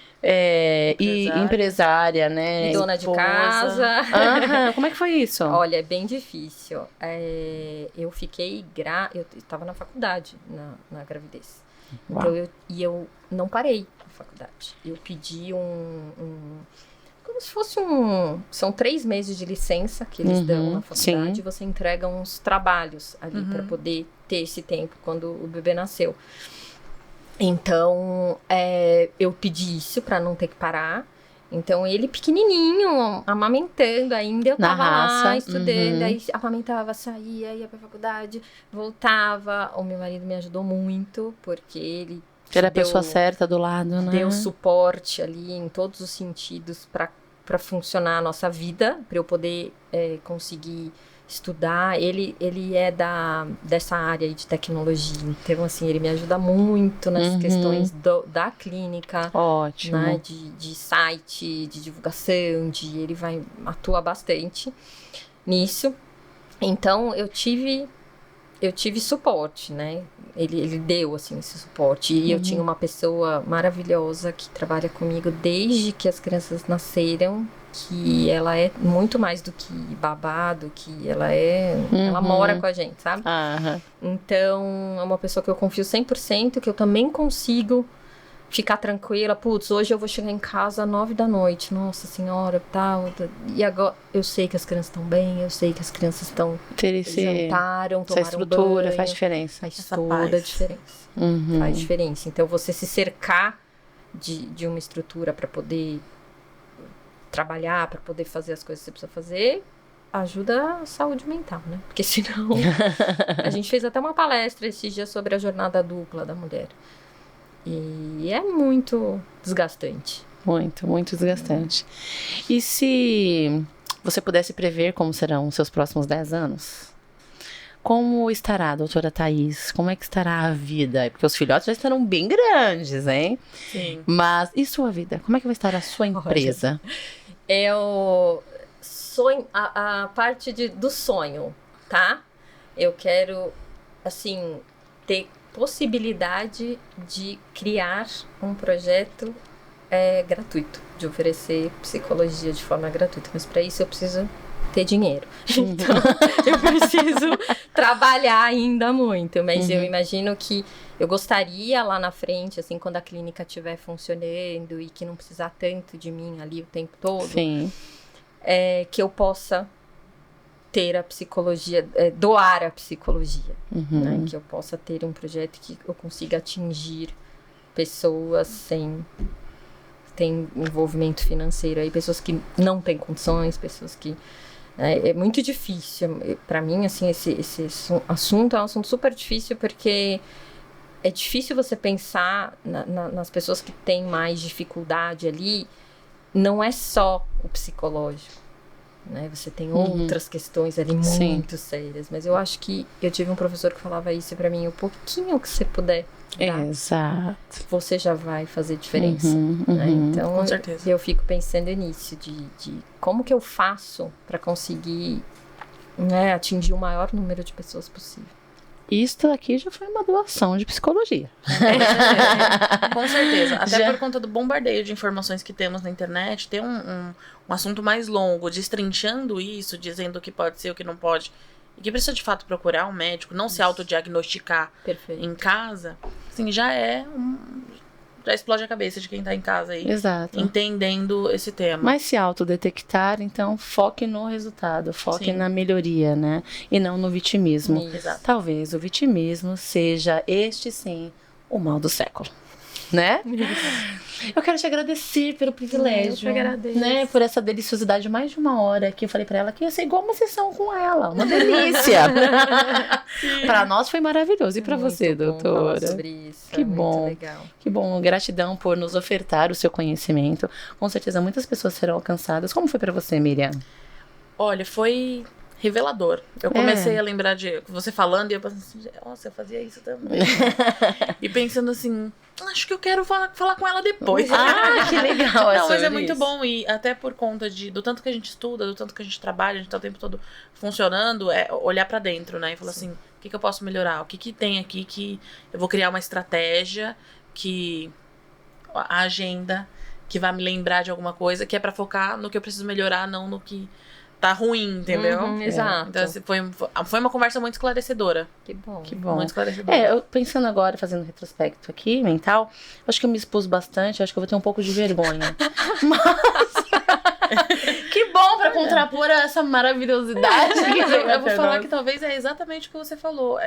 e empresária, né? E dona de esposa. casa. Aham, como é que foi isso? Olha, é bem difícil. Eu fiquei eu estava na faculdade na gravidez. Uau. Então, eu não parei na faculdade. Eu pedi como se fosse são 3 meses de licença que eles dão na faculdade. sim. E você entrega uns trabalhos ali para poder ter esse tempo quando o bebê nasceu. Então, eu pedi isso para não ter que parar. Então, ele pequenininho, amamentando ainda, eu Na tava raça. lá estudando, Uhum. aí amamentava, saía, ia pra faculdade, voltava. O meu marido me ajudou muito, porque ele Era a deu- pessoa certa do lado, né? deu suporte ali em todos os sentidos para funcionar a nossa vida, para eu poder conseguir estudar. Ele é dessa área aí de tecnologia, então assim, ele me ajuda muito nas Uhum. questões da clínica, Ótimo. né, de site, de divulgação, ele atua bastante nisso. Então eu tive suporte, né? Ele deu, assim, esse suporte. E eu tinha uma pessoa maravilhosa que trabalha comigo desde que as crianças nasceram, que ela é muito mais do que babado, que ela ela mora com a gente, sabe? Aham. Então, é uma pessoa que eu confio 100%, que eu também consigo ficar tranquila. Putz, hoje eu vou chegar em casa às 9 da noite. Nossa senhora, tal. E agora, eu sei que as crianças estão bem, eu sei que as crianças jantaram, Essa tomaram estrutura banho. faz diferença. Faz Essa toda a paz. diferença. Uhum. Faz diferença. Então, você se cercar de uma estrutura para poder trabalhar, para poder fazer as coisas que você precisa fazer, ajuda a saúde mental, né? Porque senão... A gente fez até uma palestra esses dias sobre a jornada dupla da mulher. E é muito desgastante. Muito, muito desgastante. E se você pudesse prever como serão os seus próximos 10 anos? Como estará, doutora Thaís? Como é que estará a vida? Porque os filhotes já estarão bem grandes, hein? Sim. Mas e sua vida? Como é que vai estar a sua empresa? Eu sonho, a parte do sonho, tá? Eu quero, assim, ter possibilidade de criar um projeto gratuito, de oferecer psicologia de forma gratuita. Mas para isso eu preciso ter dinheiro. Então, eu preciso trabalhar ainda muito. Mas eu imagino que eu gostaria lá na frente, assim, quando a clínica estiver funcionando e que não precisar tanto de mim ali o tempo todo, Sim. Que eu possa ter a psicologia, doar a psicologia, né? Que eu possa ter um projeto que eu consiga atingir pessoas sem envolvimento financeiro aí, pessoas que não têm condições, pessoas que é muito difícil para mim, assim, esse assunto é um assunto super difícil, porque é difícil você pensar nas pessoas que têm mais dificuldade ali. Não é só o psicológico, né? Você tem outras questões ali muito sérias. Mas eu acho que eu tive um professor que falava isso pra mim: o pouquinho que você puder dar, exato, você já vai fazer diferença. Né? Então, com certeza. Eu fico pensando nisso, de como que eu faço pra conseguir, né, atingir o maior número de pessoas possível. Isto aqui já foi uma doação de psicologia. Com certeza. Até por conta do bombardeio de informações que temos na internet, ter um assunto mais longo, destrinchando isso, dizendo o que pode ser, o que não pode, e que precisa de fato procurar um médico, não se autodiagnosticar em casa, assim, já explode a cabeça de quem tá em casa aí. Exato. Entendendo esse tema. Mas se autodetectar, então foque no resultado, foque na melhoria, né? E não no vitimismo. Exato. Talvez o vitimismo seja este, sim, o mal do século. Né? Eu quero te agradecer pelo privilégio. Eu te agradeço. Né? Por essa deliciosidade de mais de uma hora que eu falei pra ela que ia ser igual uma sessão com ela. Uma delícia. Pra nós foi maravilhoso. E pra você, doutora? Falar sobre isso. Que bom. Muito legal. Que bom. Gratidão por nos ofertar o seu conhecimento. Com certeza muitas pessoas serão alcançadas. Como foi pra você, Miriam? Olha, foi revelador. Eu comecei a lembrar de você falando e eu pensei assim, nossa, eu fazia isso também. E pensando assim, acho que eu quero falar com ela depois. Que legal. Não, mas é muito bom. E até por conta do tanto que a gente estuda, do tanto que a gente trabalha, a gente tá o tempo todo funcionando, é olhar pra dentro, né? E falar assim, o que eu posso melhorar? O que tem aqui que eu vou criar uma estratégia, a agenda que vai me lembrar de alguma coisa, que é pra focar no que eu preciso melhorar, não no que tá ruim, entendeu? Exato. Então, assim, foi uma conversa muito esclarecedora. Que bom. Que bom. Muito esclarecedora. Eu pensando agora, fazendo retrospecto aqui, mental, acho que eu me expus bastante, acho que eu vou ter um pouco de vergonha. Mas que bom pra contrapor essa maravilhosidade. Eu vou falar que talvez é exatamente o que você falou.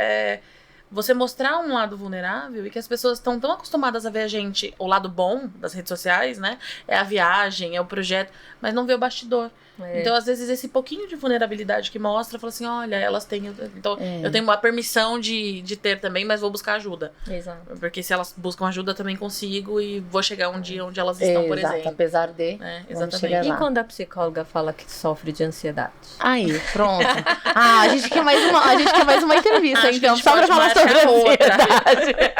Você mostrar um lado vulnerável e que as pessoas estão tão acostumadas a ver a gente, o lado bom das redes sociais, né? É a viagem, é o projeto, mas não vê o bastidor. Então, às vezes, esse pouquinho de vulnerabilidade que mostra, fala assim, olha, elas têm... Então, eu tenho a permissão de ter também, mas vou buscar ajuda. Exato. Porque se elas buscam ajuda, também consigo e vou chegar um dia onde elas estão, por exemplo. Apesar de... Exatamente. E quando a psicóloga fala que sofre de ansiedade? Aí, pronto. A gente quer mais uma entrevista, Acho então, que só pra falar sobre a outra. ansiedade.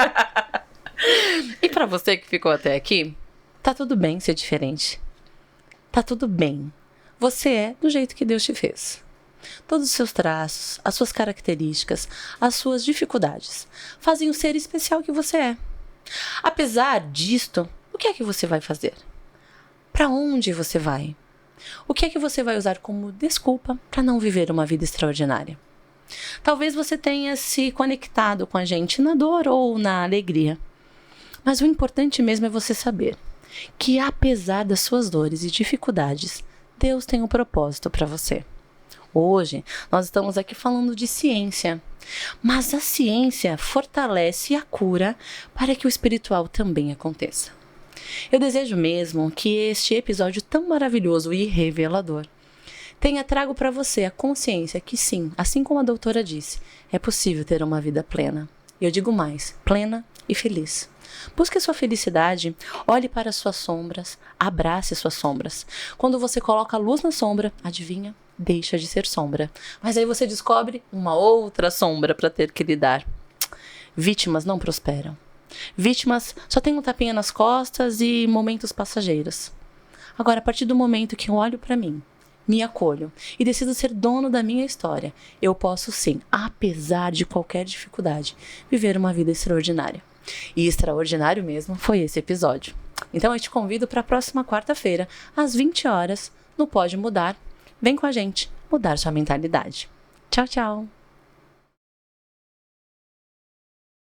E pra você que ficou até aqui, tá tudo bem ser diferente. Tá tudo bem. Você é do jeito que Deus te fez. Todos os seus traços, as suas características, as suas dificuldades fazem o ser especial que você é. Apesar disto, o que é que você vai fazer? Para onde você vai? O que é que você vai usar como desculpa para não viver uma vida extraordinária? Talvez você tenha se conectado com a gente na dor ou na alegria. Mas o importante mesmo é você saber que, apesar das suas dores e dificuldades, Deus tem um propósito para você. Hoje, nós estamos aqui falando de ciência, mas a ciência fortalece a cura para que o espiritual também aconteça. Eu desejo mesmo que este episódio tão maravilhoso e revelador tenha trago para você a consciência que sim, assim como a doutora disse, é possível ter uma vida plena. E eu digo mais, plena e feliz. Busque a sua felicidade, olhe para as suas sombras, abrace as suas sombras. Quando você coloca a luz na sombra, adivinha? deixa de ser sombra. Mas aí você descobre uma outra sombra para ter que lidar. Vítimas não prosperam. Vítimas só têm um tapinha nas costas e momentos passageiros. Agora, a partir do momento que eu olho para mim, me acolho e decido ser dono da minha história, eu posso sim, apesar de qualquer dificuldade, viver uma vida extraordinária. E extraordinário mesmo foi esse episódio. Então eu te convido para a próxima quarta-feira, às 20 horas, no Pode Mudar. Vem com a gente mudar sua mentalidade. Tchau, tchau!